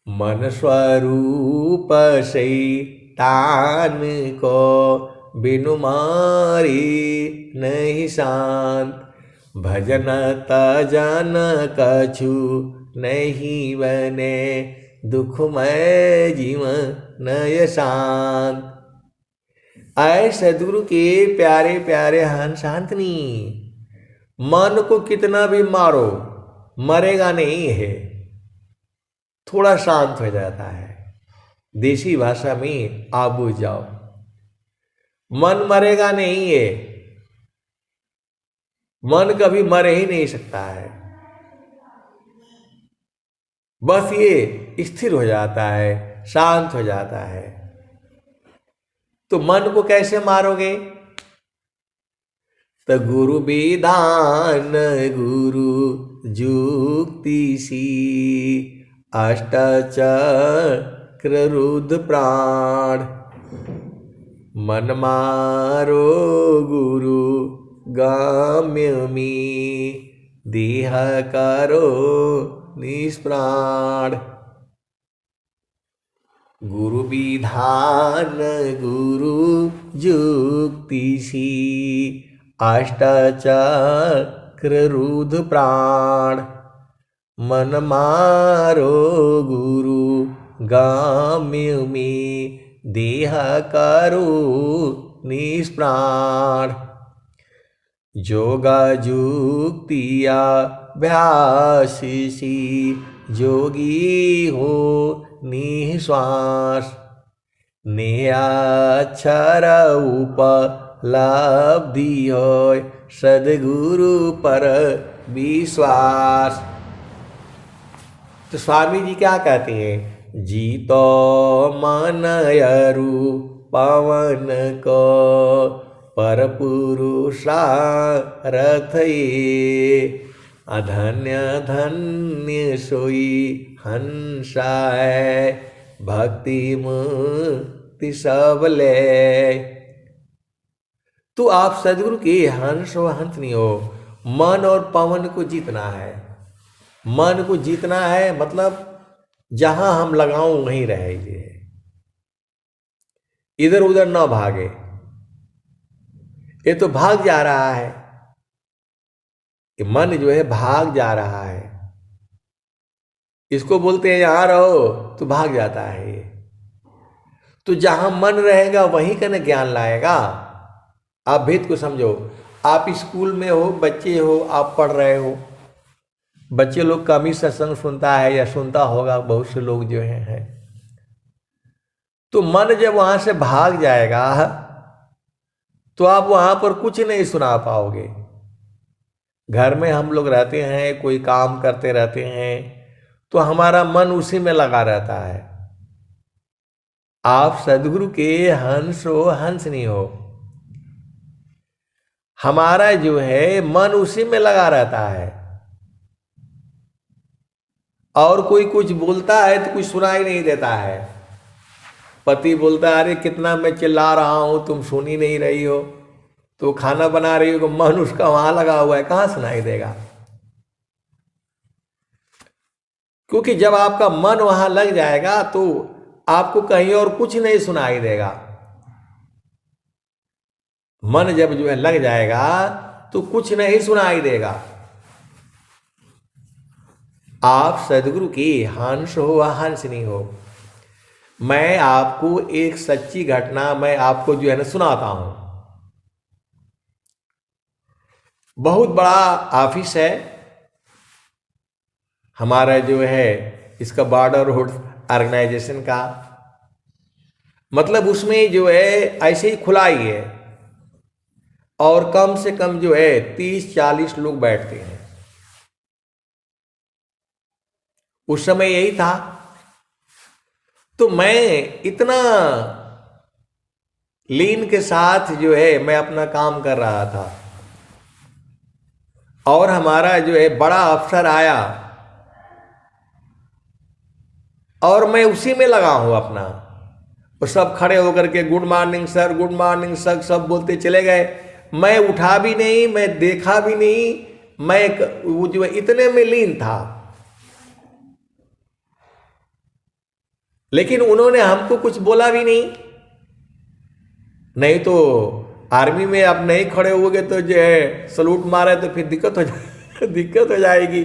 मन स्वरूप शैतान को बिनु मारी नहीं शांत। भजन तजन कछु नहीं बने, दुखमय जीवन नय शांत। आए सदगुरु के प्यारे प्यारे हंस हंतनी, मन को कितना भी मारो मरेगा नहीं है, थोड़ा शांत हो जाता है। देसी भाषा में आप बुझ जाओ, मन मरेगा नहीं है, मन कभी मर ही नहीं सकता है। बस ये स्थिर हो जाता है, शांत हो जाता है। तो मन को कैसे मारोगे? तो गुरु विधान गुरु जुक्ति सी, अष्टचक्र रुद्र प्राण। मन मारो गुरु गम्यमी, देह करो निष्प्राण। गुरु विधान गुरु जुक्ति सी, अष्टचक्र रुद्र प्राण। मन मारो गुरु गाम्यमी, देह करो निष्प्राण। जोगा जुक्तिया अभ्यासी, जोगी हो निश्वास। निराक्षर उपलब्धि होय सदगुरु पर विश्वास। तो स्वामी जी क्या कहते हैं, जीतो मन अरु पवन को पर पुरुषारथ ये अधन्य धन्य सोई हंसा है भक्ति मुक्ति सब ले। तो आप सदगुरु के हंस हो हंस नहीं हो, मन और पवन को जीतना है। मन को जीतना है मतलब जहां हम लगाऊं वहीं रहेंगे, इधर उधर ना भागे। ये तो भाग जा रहा है, ये मन जो है भाग जा रहा है, इसको बोलते हैं यहां रहो तो भाग जाता है ये। तो जहां मन रहेगा वहीं का न ज्ञान लाएगा। आप भेद को समझो। आप स्कूल में हो, बच्चे हो, आप पढ़ रहे हो, बच्चे लोग कम ही सत्संग सुनता है या सुनता होगा, बहुत से लोग जो हैं। तो मन जब वहां से भाग जाएगा तो आप वहां पर कुछ नहीं सुना पाओगे। घर में हम लोग रहते हैं, कोई काम करते रहते हैं, तो हमारा मन उसी में लगा रहता है। आप सदगुरु के हंस हो हंस नहीं हो, हमारा जो है मन उसी में लगा रहता है। और कोई कुछ बोलता है तो कुछ सुनाई नहीं देता है। पति बोलता है अरे कितना मैं चिल्ला रहा हूं तुम सुन ही नहीं रही हो, तो खाना बना रही हो, मन उसका वहां लगा हुआ है, कहां सुनाई देगा। क्योंकि जब आपका मन वहां लग जाएगा तो आपको कहीं और कुछ नहीं सुनाई देगा। मन जब जो है लग जाएगा तो कुछ नहीं सुनाई देगा। आप सदगुरु की हंस हो व हंस नहीं हो। मैं आपको एक सच्ची घटना मैं आपको जो है ना सुनाता हूं। बहुत बड़ा ऑफिस है हमारा जो है इसका बॉर्डरहुड ऑर्गेनाइजेशन का, मतलब उसमें जो है ऐसे ही खुला ही है और कम से कम जो है 30-40 लोग बैठते हैं। उस समय यही था। तो मैं इतना लीन के साथ जो है मैं अपना काम कर रहा था और हमारा जो है बड़ा अफसर आया और मैं उसी में लगा हूं अपना। और सब खड़े होकर के good morning sir, good morning sir सब बोलते चले गए। मैं उठा भी नहीं, मैं देखा भी नहीं, मैं वो जो है इतने में लीन था। लेकिन उन्होंने हमको कुछ बोला भी नहीं। नहीं तो आर्मी में आप नहीं खड़े होगे तो जो है सलूट मारे तो फिर दिक्कत हो जाएगी।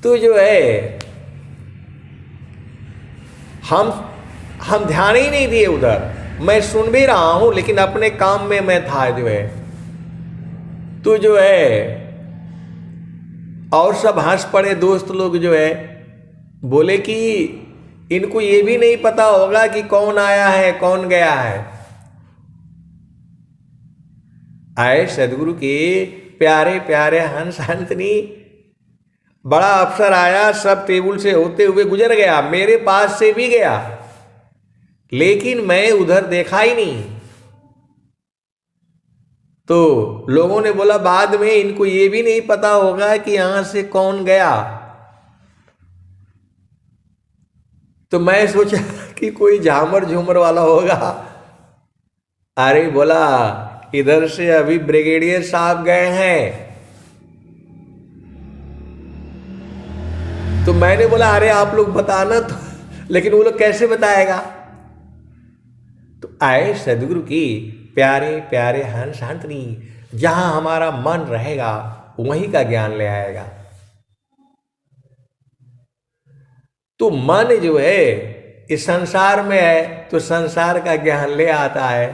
तो जो है हम ध्यान ही नहीं दिए उधर। मैं सुन भी रहा हूं लेकिन अपने काम में मैं था जो है। तो जो है और सब हंस पड़े दोस्त लोग जो है, बोले कि इनको ये भी नहीं पता होगा कि कौन आया है कौन गया है। आए सदगुरु के प्यारे प्यारे हंस हंसनी, बड़ा अफसर आया, सब टेबल से होते हुए गुजर गया, मेरे पास से भी गया, लेकिन मैं उधर देखा ही नहीं। तो लोगों ने बोला बाद में इनको ये भी नहीं पता होगा कि यहां से कौन गया। तो मैं सोचा कि कोई झामर झूमर वाला होगा। अरे बोला इधर से अभी ब्रिगेडियर साहब गए हैं। तो मैंने बोला अरे आप लोग बताना तो, लेकिन वो लोग कैसे बताएगा। तो आए सदगुरु की प्यारे प्यारे हंस हंसनी, जहां हमारा मन रहेगा वहीं का ज्ञान ले आएगा। तो मन जो है इस संसार में है तो संसार का ज्ञान ले आता है,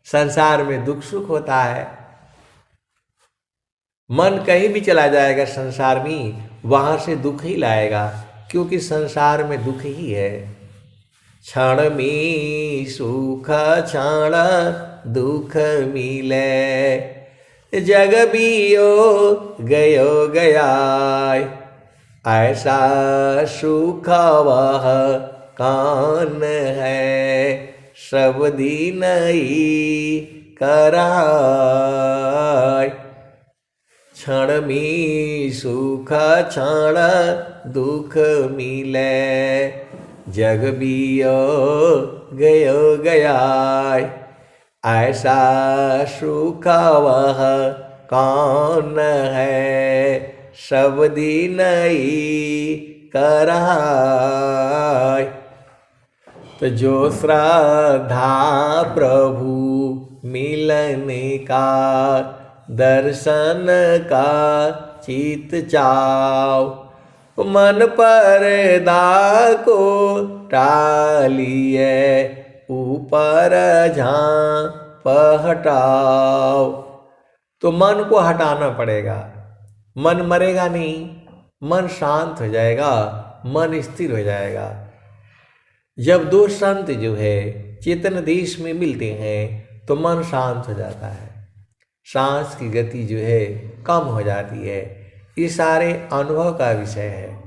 संसार में दुख सुख होता है। मन कहीं भी चला जाएगा संसार में, वहां से दुख ही लाएगा, क्योंकि संसार में दुख ही है। क्षण में सुख क्षण दुख मिले, जग बियो गयो गया, ऐसा सुख वह कान है, सब दिन ही कराय। क्षण में सुख क्षण दुख मिले, जग बियो गयो गया, ऐसा सुख वह कौन है, सब दिन ही कराय। तो जो श्रद्धा प्रभु मिलने का, दर्शन का चित चाव, मन पर्दा को टालिए, ऊपर झांप हटाओ। तो मन को हटाना पड़ेगा, मन मरेगा नहीं, मन शांत हो जाएगा, मन स्थिर हो जाएगा। जब दो संत जो है चेतन देश में मिलते हैं तो मन शांत हो जाता है, सांस की गति जो है कम हो जाती है। ये सारे अनुभव का विषय है।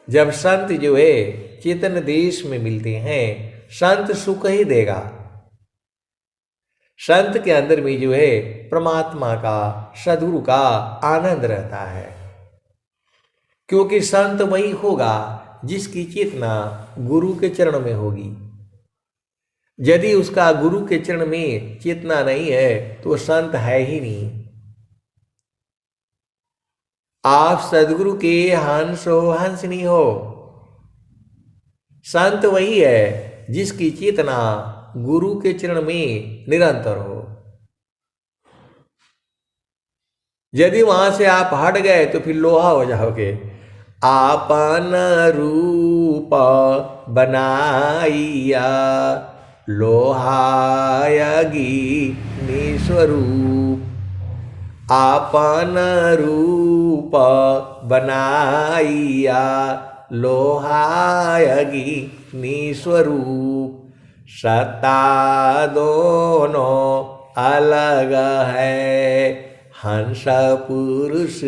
जब संत जो है चेतन देश में मिलते हैं, संत सुख ही देगा। संत के अंदर में जो है परमात्मा का, सद्गुरु का आनंद रहता है, क्योंकि संत वही होगा जिसकी चेतना गुरु के चरण में होगी। यदि उसका गुरु के चरण में चेतना नहीं है तो संत है ही नहीं। आप सद्गुरु के हंस हो, हंसनी हो। संत वही है जिसकी चेतना गुरु के चरण में निरंतर हो। यदि वहां से आप हट गए तो फिर लोहा हो जाओगे। आपन रूप बनाइया, लोहायगी निस्वरूप। आपन रूप बनाइया, लोहायगी निस्वरूप। सत्ता दोनों अलग है, हंस पुरुष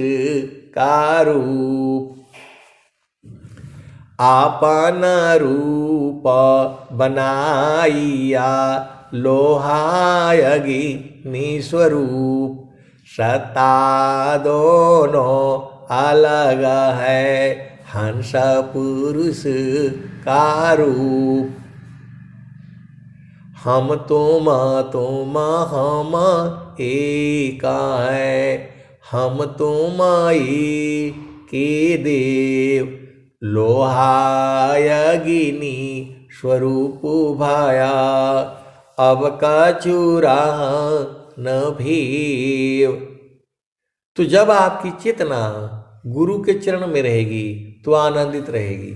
का रूप। आपन रूप बनाइया, लोहायगी निस्वरूप। सत्ता दोनों अलग है, हंस पुरुष का रूप। हम तुम हम एक है, हम तुम के देव। लोहायगिनी स्वरूप भाया, अब कचूरा न भीव। तो जब आपकी चेतना गुरु के चरण में रहेगी तो आनंदित रहेगी।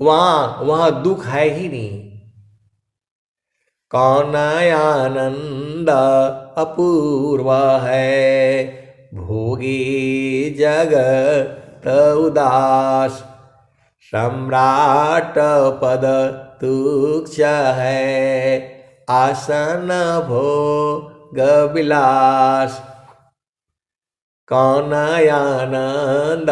वहां दुख है ही नहीं। कौन आनंद अपूर्व है, भोगी जगत उदास। सम्राट पद तुच्छ है, आसन भोग विलास। कौन आनंद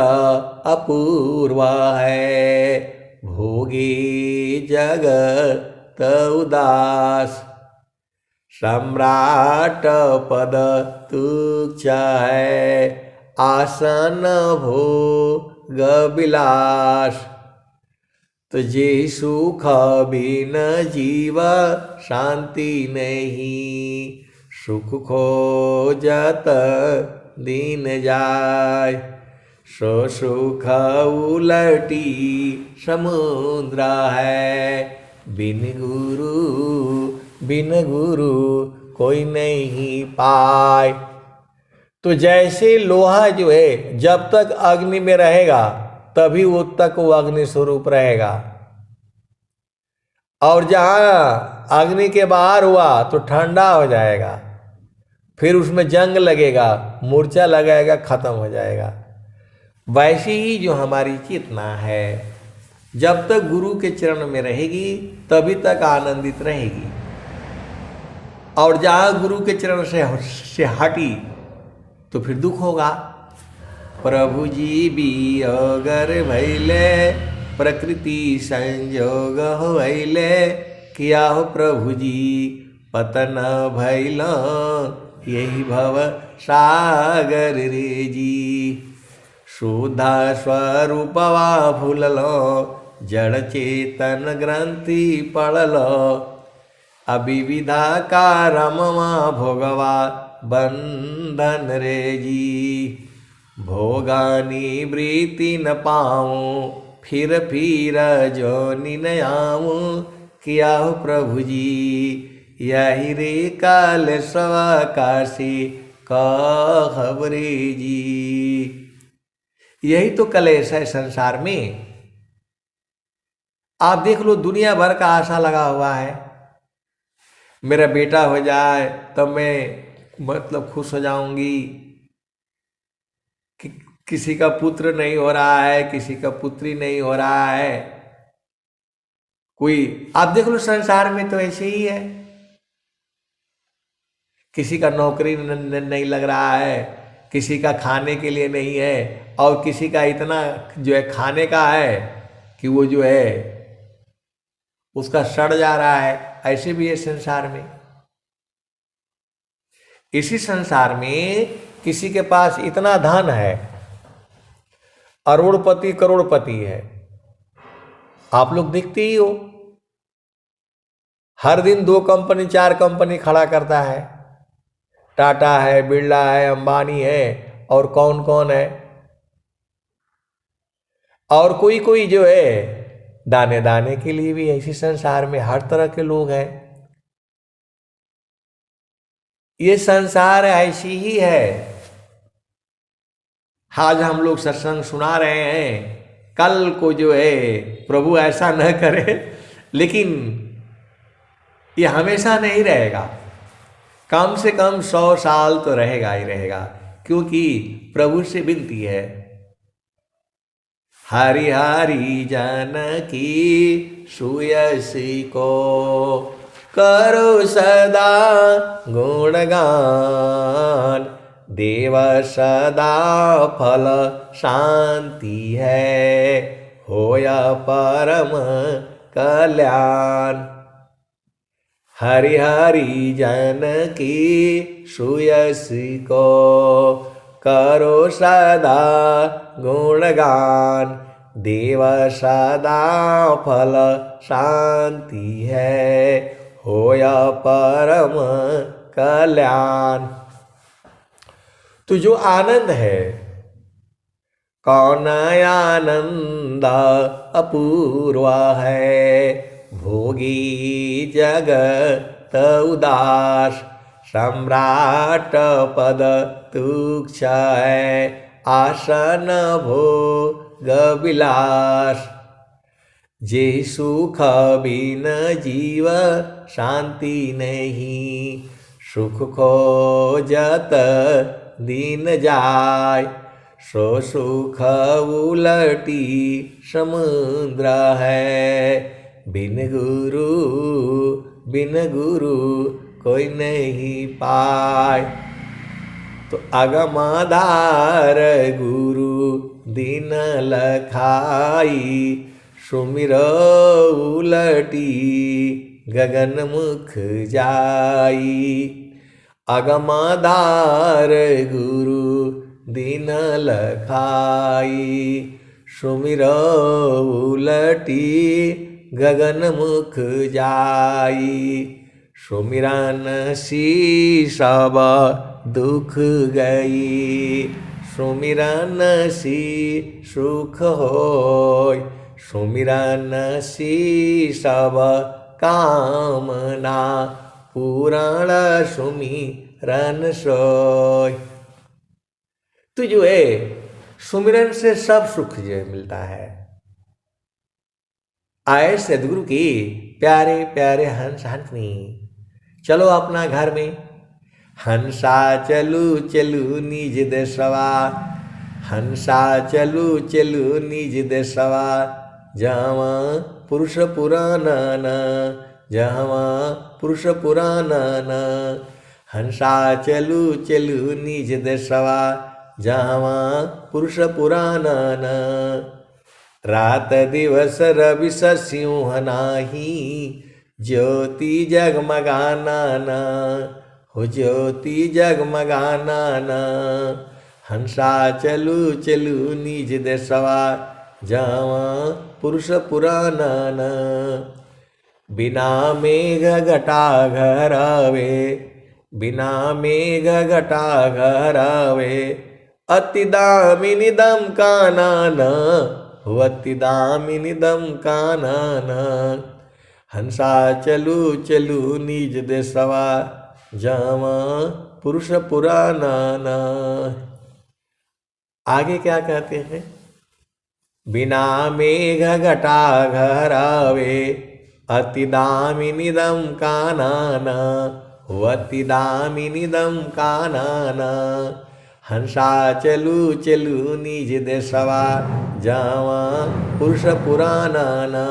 अपूर्व है, भोगी जगत उदास। सम्राट पद तुच्छ है, आसन भोग विलास। तो जे सुख बिन जीव शांति नहीं, सुख खोजत दिन जाय। सो सुख उलटी समुद्र है, बिन गुरु कोई नहीं पाए। तो जैसे लोहा जो है जब तक अग्नि में रहेगा तभी वो तक वो अग्नि स्वरूप रहेगा, और जहां अग्नि के बाहर हुआ तो ठंडा हो जाएगा, फिर उसमें जंग लगेगा, मूर्छा लगाएगा, खत्म हो जाएगा। वैसे ही जो हमारी चेतना है, जब तक गुरु के चरण में रहेगी तभी तक आनंदित रहेगी, और जहाँ गुरु के चरण से हटी तो फिर दुख होगा। प्रभु जी भी अगर भैले प्रकृति संयोग होइले, किया हो प्रभु जी पतन भैल यही भव सागर रे जी। शुद्धा स्वरूपवा भूललो जड़ चेतन ग्रंथि पड़लो, अविविधा कारमवा भोगवा बंधन रे जी। भोगानी वृत्ति न पाऊं फिर जो निनयाऊं, किया हो प्रभु जी यही रे काल सवाकाशी खबरे जी। यही तो कलेश है संसार में। आप देख लो दुनिया भर का आशा लगा हुआ है, मेरा बेटा हो जाए तब मैं मतलब खुश हो जाऊंगी, किसी का पुत्र नहीं हो रहा है, किसी का पुत्री नहीं हो रहा है। कोई आप देख लो संसार में तो ऐसे ही है, किसी का नौकरी नहीं लग रहा है, किसी का खाने के लिए नहीं है, और किसी का इतना जो है खाने का है कि वो जो है उसका सड़ जा रहा है। ऐसे भी है संसार में। इसी संसार में किसी के पास इतना धन है, अरोड़पति करोड़पति है, आप लोग देखते ही हो, हर दिन 2 कंपनी 4 कंपनी खड़ा करता है, टाटा है, बिरला है, अंबानी है, और कौन कौन है। और कोई कोई जो है दाने दाने के लिए भी ऐसे संसार में हर तरह के लोग हैं। ये संसार ऐसी ही है। आज हम लोग सत्संग सुना रहे हैं, कल को जो है प्रभु ऐसा न करे, लेकिन ये हमेशा नहीं रहेगा, कम से कम 100 साल तो रहेगा ही रहेगा, क्योंकि प्रभु से विनती है, हरि हरि जानकी सुयसी को करो सदा गुणगान, देव सदा फल शांति है, होया परम कल्याण। हरि हरि जानकी सुयसी को करो सदा गुणगान, देव सदा फल शांति है, होया परम कल्याण। तो जो आनंद है, कौन आनंद अपूर्वा है, भोगी जगत उदास, सम्राट पद तुक्ष है, आसन भोग विलास। जे सुख बिन जीव शांति नहीं, सुख खोजत दिन जाय, सो सुख उलटी समुद्र है, बिन गुरु कोई नहीं पाए। तो अगमाधार गुरु दिन लखाई, सुमिरो उलटी गगन मुख जाई। अगमाधार गुरु दिन लखाई, सुमिरो उलटी गगन मुख जाई। सुमिरन सी सब दुख गई, सुमिरन सी सुख होय, सुमिरन सी सब कामना, पुराण सुमिरन सोय। तो जो है सुमिरन से सब सुख जो मिलता है। आए सदगुरु की प्यारे प्यारे हंस हंसनी, चलो अपना घर में हंसा चलू चलू निज देशवा, हंसा चलू चलू निज देशवा, जावा पुरुष पुराना जावा पुरुष पुराना हंसा चलू चलू निज देशवा जावा पुरुष पुराना रात दिवस रवि सिंह नाही ज्योति जगमगाना हो ज्योति जगमगाना हंसा चलू चलू निज देशवा जावा पुरुष पुराना बिना मेघ घटा घरावे बिना मेघ घटा घरावे अति दामिनी दम कानन हो अति दामिनी दम कानन हंसा चलू चलू निज देशवा जावा पुरुष पुराना। आगे क्या कहते हैं? बिना मेघ घटा घरावे अति दामिनी दम कानन हो अति दामिनी दम कानन हंसा चलू चलू निज देशवा जावा पुरुष पुराना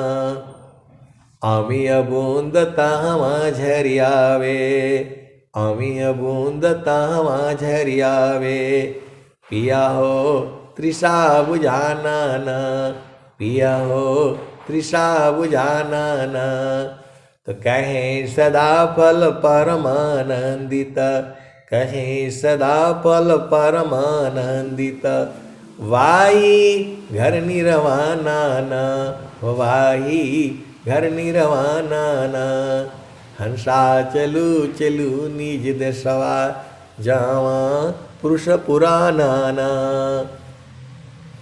अमिय बूंद तहमा झरियावे अमिय बूंद तहमा झरियावे पिया हो तृषा बुझाना पिया हो तृषा बुझाना तो कहें सदा फल परमानंदित कहें सदा फल परमानंदित वाई घर निर्वाणा वाही घर निर्वाणा हंसा चलू चलू निज देशवा जावा पुरुष पुराना।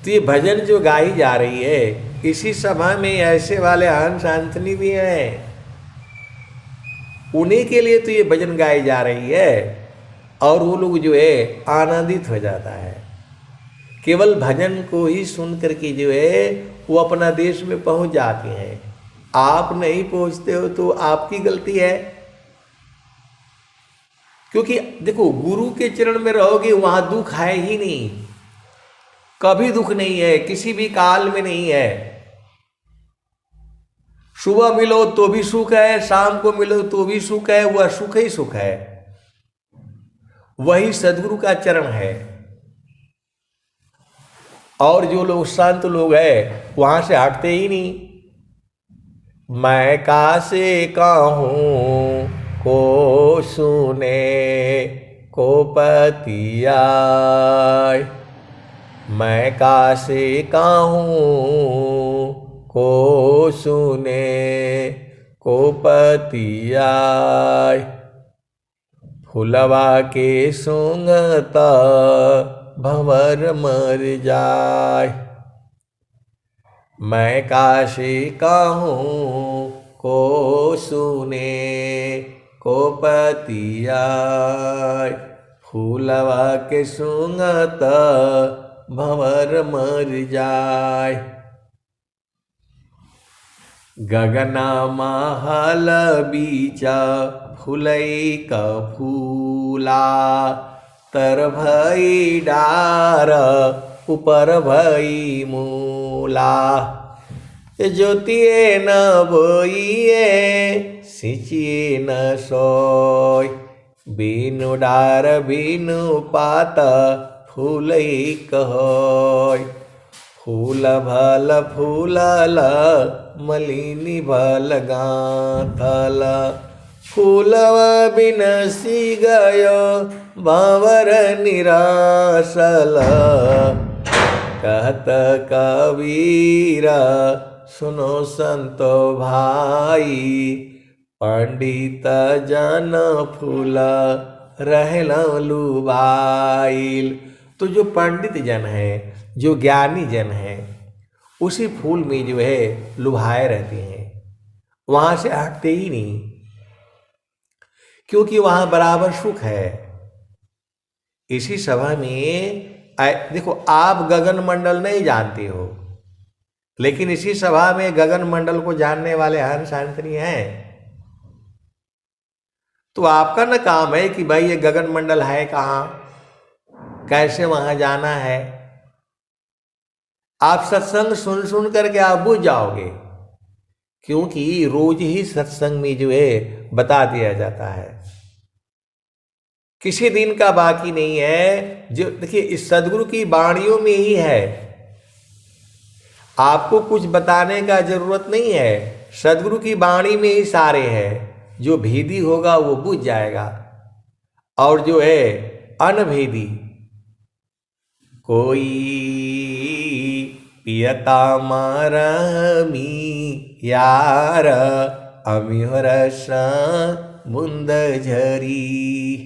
तो ये भजन जो गाई जा रही है इसी सभा में ऐसे वाले हंस हंसनी भी हैं, उन्हीं के लिए तो ये भजन गाई जा रही है और वो लोग जो है आनंदित हो जाता है। केवल भजन को ही सुन करके जो है वो अपना देश में पहुंच जाते हैं। आप नहीं पहुंचते हो तो आपकी गलती है, क्योंकि देखो गुरु के चरण में रहोगे वहां दुख है ही नहीं, कभी दुख नहीं है, किसी भी काल में नहीं है। सुबह मिलो तो भी सुख है, शाम को मिलो तो भी सुख है, वह सुख ही सुख है, वही सदगुरु का चरण है। और जो लोग संत लोग हैं वहां से हटते ही नहीं। मैं कासे कहूँ को सुने को पतिया, मैं कासे कहूँ को सुने को पतिया, फुलवा के सूंघत भंवर मर जाय। मैं काशी कहूँ को सुने को पतिया, फूलवा के सूंघत भंवर मर जाय। गगना महल बीचा फुलई का फूला, तर भई डार ऊपर भई मूला। ज्योतिए न बोइए सिंचिए न सोय, बीनु डार बीनु पात फूलई कहोय। फूल भल फूलल मलिनी भल गाथल, फूलवा बिनसी गयो भंवर निरासल। कहत कबीर सुनो संतो भाई, पंडित जन फूल रहल लुभाइल। तो जो पंडित जन है, जो ज्ञानी जन है, उसी फूल में जो है लुभाए रहते हैं, वहां से हटते ही नहीं, क्योंकि वहां बराबर सुख है। इसी सभा में देखो, आप गगन मंडल नहीं जानते हो, लेकिन इसी सभा में गगन मंडल को जानने वाले हंस हंसनी हैं। तो आपका न काम है कि भाई ये गगन मंडल है कहाँ, कैसे वहां जाना है। आप सत्संग सुन सुन करके आप बुझ जाओगे, क्योंकि रोज ही सत्संग में जो है बता दिया जाता है, किसी दिन का बाकी नहीं है। जो देखिए इस सदगुरु की वाणियों में ही है, आपको कुछ बताने का जरूरत नहीं है, सदगुरु की वाणी में ही सारे है। जो भेदी होगा वो बुझ जाएगा, और जो है अनभेदी, कोई पियता मारमी यार अमिहर मुंद झरी,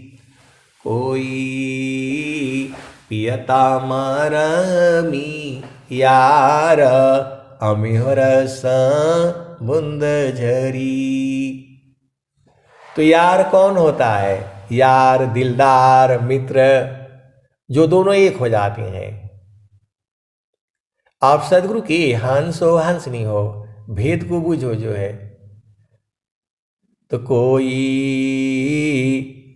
कोई पियता मारमी यार अमिहर मुंद झरी। तो यार कौन होता है? यार दिलदार मित्र, जो दोनों एक हो जाते हैं। आप सदगुरु के हंस हो हंस नहीं हो, भेद को बुझो जो है। तो कोई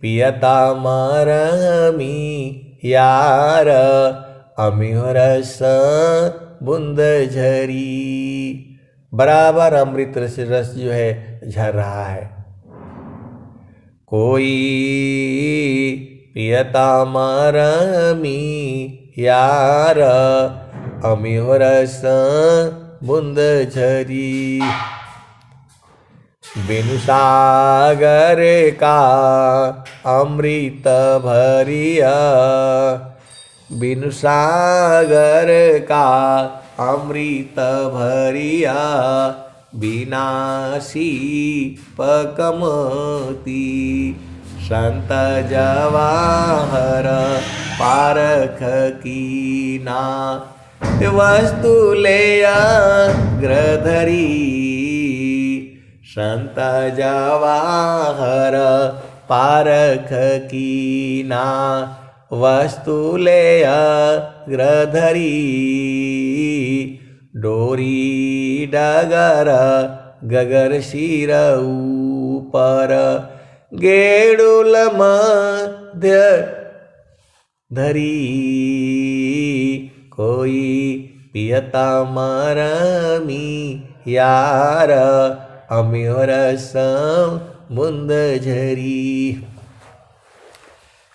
पियता मारमी यार अमिहर बुंद झरी, बराबर अमृत रस जो है झर रहा है। कोई पियता मारमी यार अमिहर बुंद झरी, बिनु सागर का अमृत भरिया, बिनु सागर का अमृत भरिया, विनाशी पकमती, संत जवाहर पारख कीना, वस्तु ले ग्रधरी, संत जवाहर पारख कीना, वस्तु ले ग्रधरी, डोरी डगर गगर सिर ऊपर, गेडुल मध्य धरी, कोई पियता मारमी यार अमिहर मुंद झरी।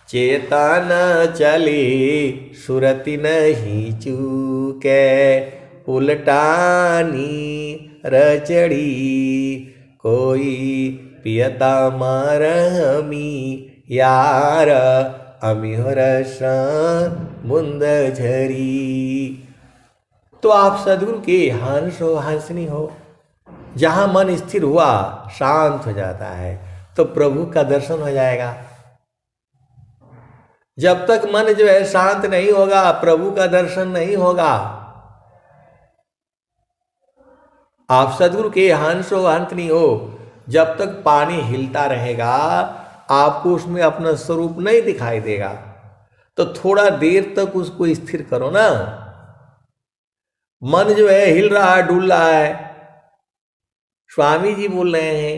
चेतन चले सुरति नहीं चूके, उलटानी रचड़ी, कोई पियता मारमी यार अमिहर मुंद झरी। तो आप सदगुरु के हंस हो हंसनी हो, जहां मन स्थिर हुआ शांत हो जाता है, तो प्रभु का दर्शन हो जाएगा। जब तक मन जो है शांत नहीं होगा, प्रभु का दर्शन नहीं होगा। आप सदगुरु के हंस हो हंसनी हो, जब तक पानी हिलता रहेगा आपको उसमें अपना स्वरूप नहीं दिखाई देगा। तो थोड़ा देर तक उसको स्थिर करो ना। मन जो है हिल रहा है, डुल रहा है। स्वामी जी बोल रहे हैं,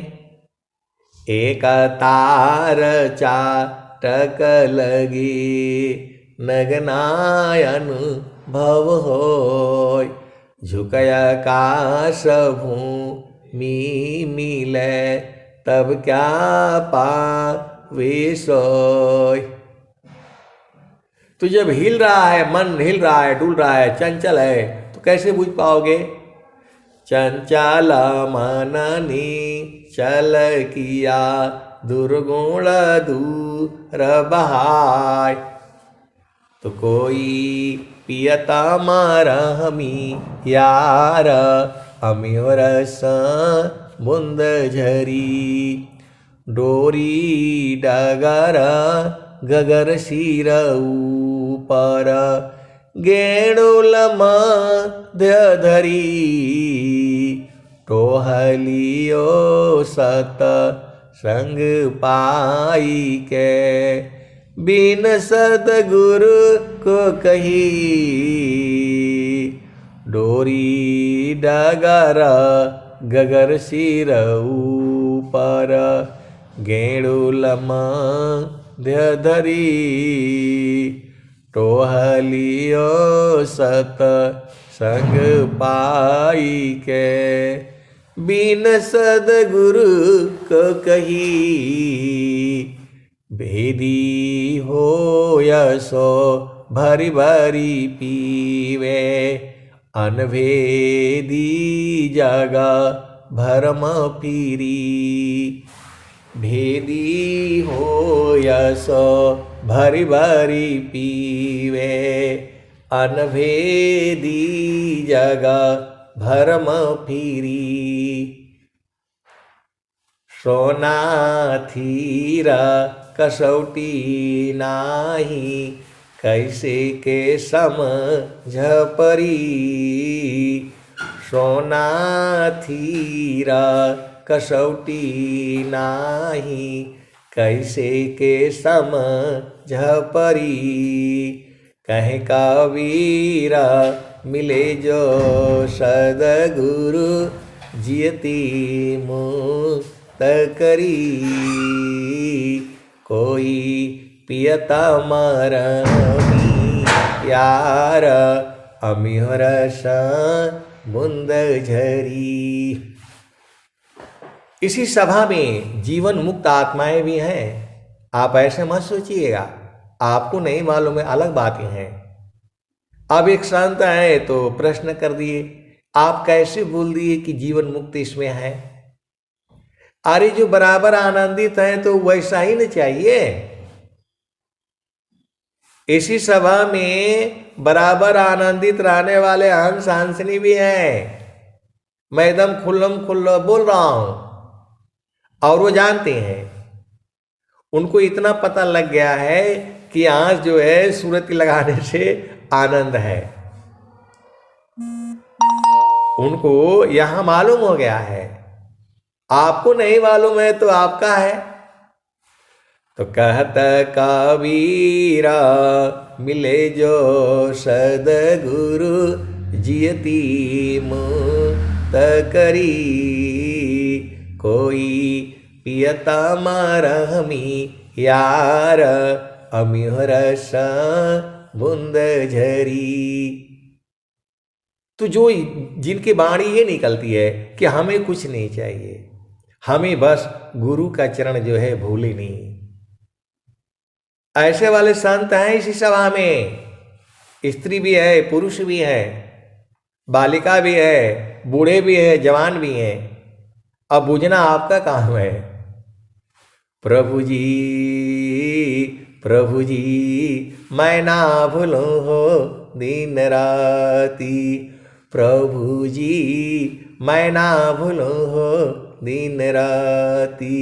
एक तार चाटक लगी नगनायन भव होय, झुकय काश भूमि मिले तब क्या पावे सोय। तो जब हिल रहा है, मन हिल रहा है, डुल रहा है, चंचल है, तो कैसे बुझ पाओगे? चंचल मननी चल किया, दुर्गुण दूर बहाय। तो कोई पियता मारमी यार अमिहर मुंद झरी, डोरी डगर गगर सिर ऊपर, गेणुल मध्य धरी, टोहलियो सत संग पाई के, बिन सतगुरु को कही, डोरी डगर गगर सिर ऊपर, गेणुल मध्य धरी, टोहलियो सत संग पाई के, बिन सदगुरु को कही, भेदी हो सो भरी भरी पीवे, अनभेदी जगा भरम फिरी। भेदी हो सो भरी भरी पीवे, अनभेदी जगा भरम फिरी। सोना थीरा कसौटी नाही, कैसे के समझ परी। सोना थीरा कसौटी नाही, कैसे के समझ परी। कहे कबीरा मिले जो सदगुरु, जियती मुक्त करी। कोई पियता मरमी यार, अमिहर बूंद झरी। इसी सभा में जीवन मुक्त आत्माएं भी हैं। आप ऐसे मत सोचिएगा, आपको नहीं मालूम है, अलग बातें हैं। अब एक संत है तो प्रश्न कर दिए, आप कैसे बोल दिए कि जीवन मुक्त इसमें है? अरे जो बराबर आनंदित है तो वैसा ही न चाहिए। इसी सभा में बराबर आनंदित रहने वाले हंस हंसनी भी हैं। मैं एकदम खुल्लम खुल्ला बोल रहा हूं और वो जानते हैं। उनको इतना पता लग गया है कि आंख जो है सूरत लगाने से आनंद है। उनको यहां मालूम हो गया है। आपको नहीं मालूम है तो आपका है। तो कहता कबीरा मिले जो सदगुरु, जियती मुक्त करी। कोई पियता मरहमी यार, अमिहर बूंद झरी। तो जो जिनकी वाणी ये निकलती है कि हमें कुछ नहीं चाहिए, हमें बस गुरु का चरण जो है भूले नहीं, ऐसे वाले संत हैं इसी सभा में। स्त्री भी है, पुरुष भी है, बालिका भी है, बूढ़े भी है, जवान भी हैं। अब बुझना आपका काम है। प्रभु जी प्रभु जी मैं ना भूलूं हो दिन राती। प्रभु जी मैं ना भूलूं हो दिन राती।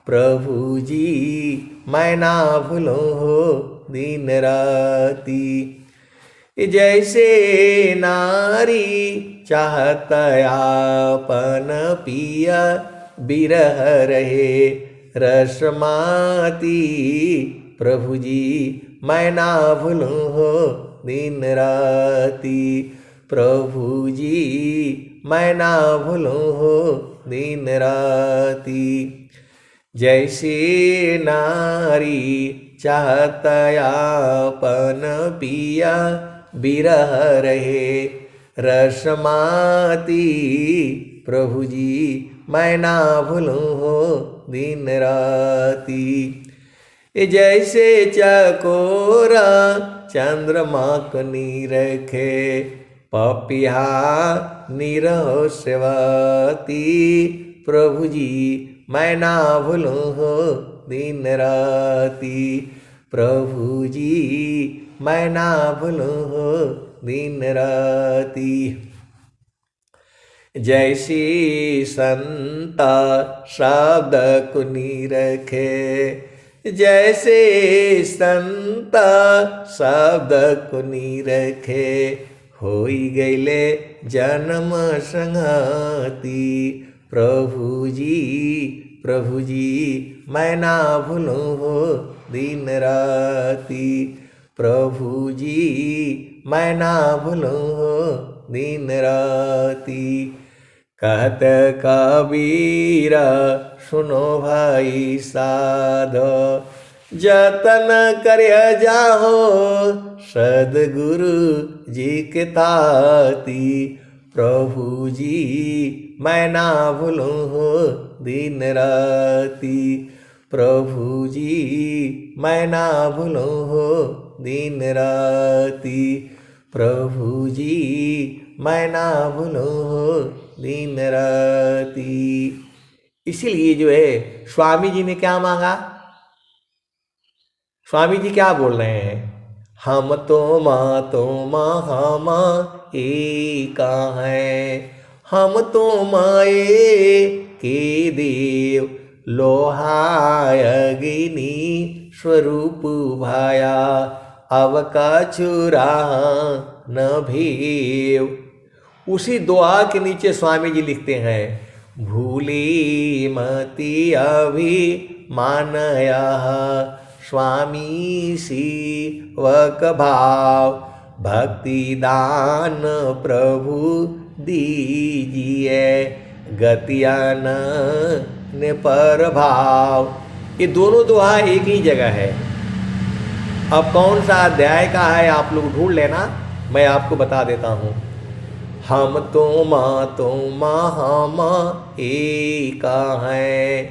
प्रभु जी मैं ना भूलूं हो दिन राती। जैसे नारी चाहत आपन पिया, बिरह रहे रसमाती। प्रभु जी मैं ना भूलूं हो दिन राती। प्रभु जी मैं ना भूलूं हो दिन राती। जैसे नारी चाहत आपन पिया, बिरह रहे रसमाती। प्रभु जी मैं ना भूलूं हो दिन राती। जैसे चकोरा चंद्रमा को निरखे, पपिहा निरहो सेवाती। प्रभु जी मैं ना भूलूं हो दिन राती। प्रभु जी मैं ना भूलूं हो दिन राती। जैसी संता शब्द को निरखे, जैसे संता शब्द को निरखे, होई गईले जन्म संगाती। प्रभु जी मैं ना भूलूं हो दिन राती। प्रभु जी मैं ना भूलूं हो दिन राती। कहत कबीरा सुनो भाई साधो, जतन कर जाहो सदगुरु जी के ताती, प्रभु जी मैं ना भूलूं हो दिन राती, प्रभु जी मैं ना भूलूं हो दिन राती, प्रभु जी मैं ना भूलूं हो दिन राती। इसीलिए जो है स्वामी जी ने क्या मांगा, स्वामी जी क्या बोल रहे हैं, हम तो हम एका है, हम तो माए के देव, लोहाय अग्नि स्वरूप भाया, अब का चुरा न भेव। उसी दुआ के नीचे स्वामी जी लिखते हैं, भूली मति अभी मानया, स्वामी शिवक भाव, भक्ति दान प्रभु दीजिए, गतियान ने पर भाव। ये दोनों दोहा एक ही जगह है। अब कौन सा अध्याय का है आप लोग ढूंढ लेना, मैं आपको बता देता हूँ। हम तो हम एका है,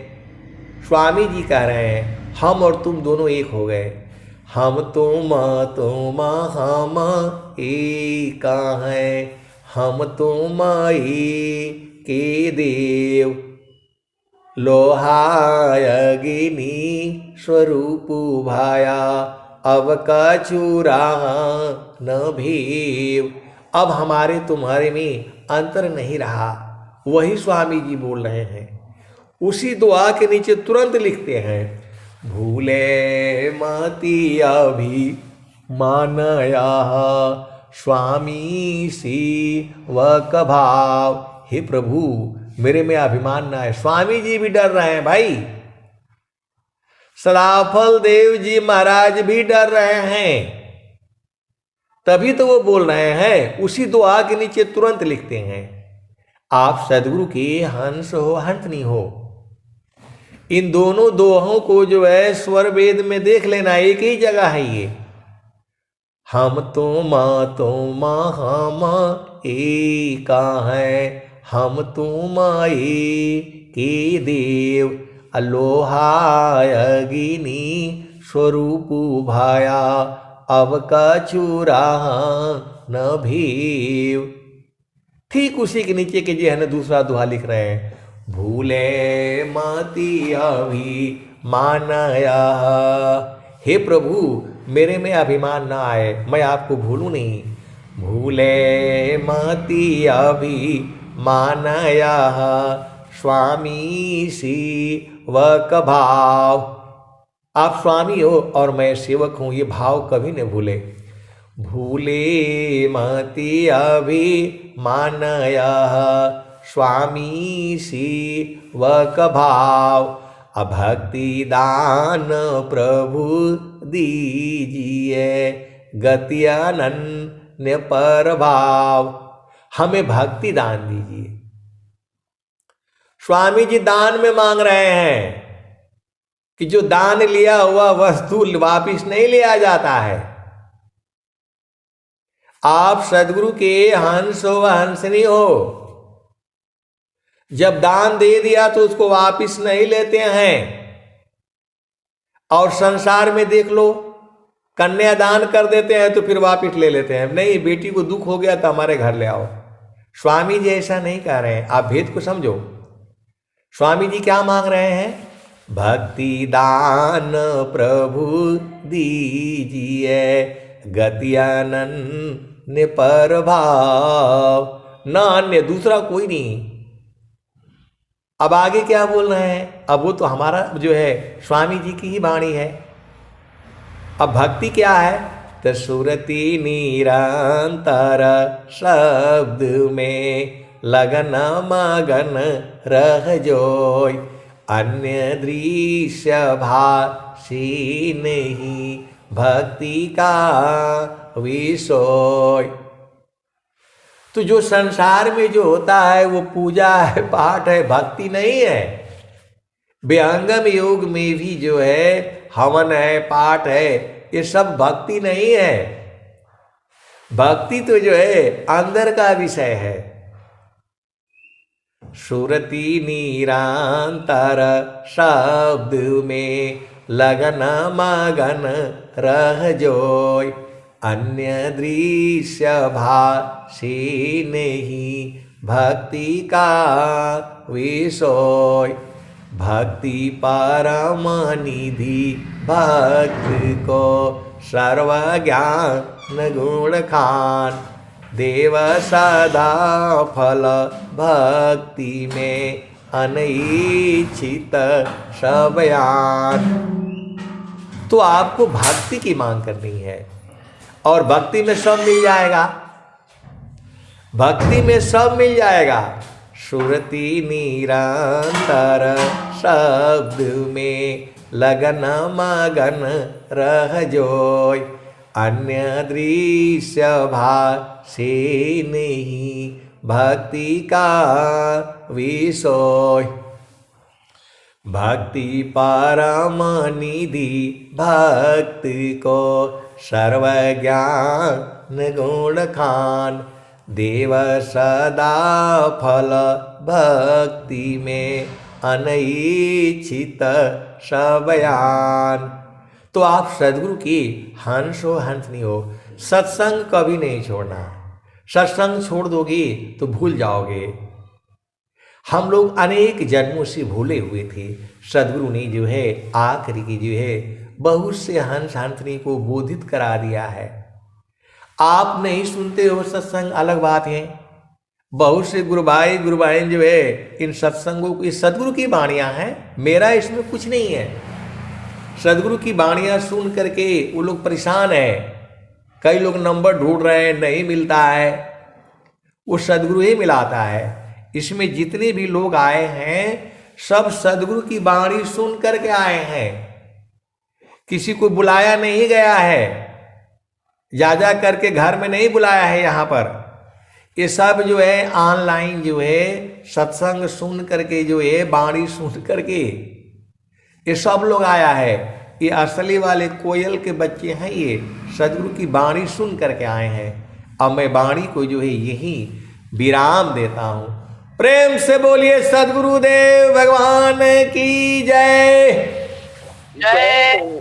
स्वामी जी कह रहे हैं हम और तुम दोनों एक हो गए। हम तो हम एका है, हम तो के देव, लोहाय अग्नि स्वरूप भाया, अब का चूरा न भेव। अब हमारे तुम्हारे में अंतर नहीं रहा, वही स्वामी जी बोल रहे हैं। उसी दुआ के नीचे तुरंत लिखते हैं, भूले मति अभी मानया, स्वामी शिवक भाव। हे प्रभु मेरे में अभिमान ना है। स्वामी जी भी डर रहे हैं भाई, सदाफल देव जी महाराज भी डर रहे हैं, तभी तो वो बोल रहे हैं। उसी दुआ के नीचे तुरंत लिखते हैं, आप सदगुरु के हंस हो हंसनी हो। इन दोनों दोहों को जो है स्वर वेद में देख लेना, एक ही जगह है ये। हम तो हम एका है, हम तुम के देव, लोहाय अग्नि स्वरूप भाया, अब का चूरा न भेव। ठीक उसी के नीचे के जो है ना दूसरा दोहा लिख रहे हैं, भूले मति अभी मानया। हे प्रभु मेरे में अभिमान ना आए, मैं आपको भूलूं नहीं। भूले मति अभी मानया, स्वामी शिवक भाव। आप स्वामी हो और मैं सेवक हूँ, ये भाव कभी न भूले। भूले मति अभी मानया, स्वामी शिवक भाव, अभक्ति दान प्रभु दीजिए, गति अनन्य पर भाव। हमें भक्ति दान दीजिए। स्वामी जी दान में मांग रहे हैं कि जो दान लिया हुआ वस्तु वापिस नहीं लिया जाता है। आप सदगुरु के हंस हो हंसनी हो, जब दान दे दिया तो उसको वापिस नहीं लेते हैं। और संसार में देख लो, कन्यादान कर देते हैं तो फिर वापिस ले लेते हैं, नहीं बेटी को दुख हो गया तो हमारे घर ले आओ। स्वामी जी ऐसा नहीं कह रहे हैं, आप भेद को समझो। स्वामी जी क्या मांग रहे हैं, भक्ति दान प्रभु दीजिए, गति अनन्य पर भाव। ना अन्य, दूसरा कोई नहीं। अब आगे क्या बोल रहे हैं, अब वो तो हमारा जो है स्वामी जी की ही वाणी है। अब भक्ति क्या है, तो सुरति निरंतर शब्द में लगन मगन रह जोय, अन्य दृश्य भाषी नहीं, भक्ति का विषय। तो जो संसार में जो होता है वो पूजा है, पाठ है, भक्ति नहीं है। व्यंगम योग में भी जो है हवन है, पाठ है, ये सब भक्ति नहीं है। भक्ति तो जो है अंदर का विषय है। सुरति निरंतर शब्द में लगन मगन रह जोय, अन्य दृश्य भाषी नहीं भक्ति का विषय। भक्ति परम निधि भक्त को सर्वज्ञान गुण खान, देव सदा फल भक्ति में अनइच्छित सबयान। तो आपको भक्ति की मांग करनी है और भक्ति में सब मिल जाएगा, भक्ति में सब मिल जाएगा। सुरति निरंतर शब्द में लगन मगन रह जोय, अन्य दृश्य भाषी नहीं भक्ति का विषय। भक्ति परम निधि भक्त को सर्वज्ञान गुण खान, देव सदा फल भक्ति में अनइच्छित सबयान। तो आप सदगुरु की हंस हो हंसनी हो, सत्संग कभी नहीं छोड़ना। सत्संग छोड़ दोगे तो भूल जाओगे। हम लोग अनेक जन्मों से भूले हुए थे, सदगुरु ने जो है आखिरी की जो है बहुत से हंस हंसनी को बोधित करा दिया है। आप नहीं सुनते हो सत्संग अलग बात है, बहुत से गुरु भाई गुरु बहन जो है इन सत्संगों की सदगुरु की वाणियाँ हैं, मेरा इसमें कुछ नहीं है। सदगुरु की वाणियाँ सुन करके वो लोग परेशान है, कई लोग नंबर ढूंढ रहे हैं, नहीं मिलता है, वो सदगुरु ही मिलाता है। इसमें जितने भी लोग आए हैं सब सदगुरु की वाणी सुन करके आए हैं, किसी को बुलाया नहीं गया है, जा करके घर में नहीं बुलाया है। यहाँ पर ये सब जो है ऑनलाइन जो है सत्संग सुन करके जो है वाणी सुन करके ये सब लोग आया है। ये असली वाले कोयल के बच्चे हैं, ये सदगुरु की वाणी सुन करके आए हैं। अब मैं वाणी को जो है यही विराम देता हूँ। प्रेम से बोलिए सदगुरुदेव भगवान की जय। जय।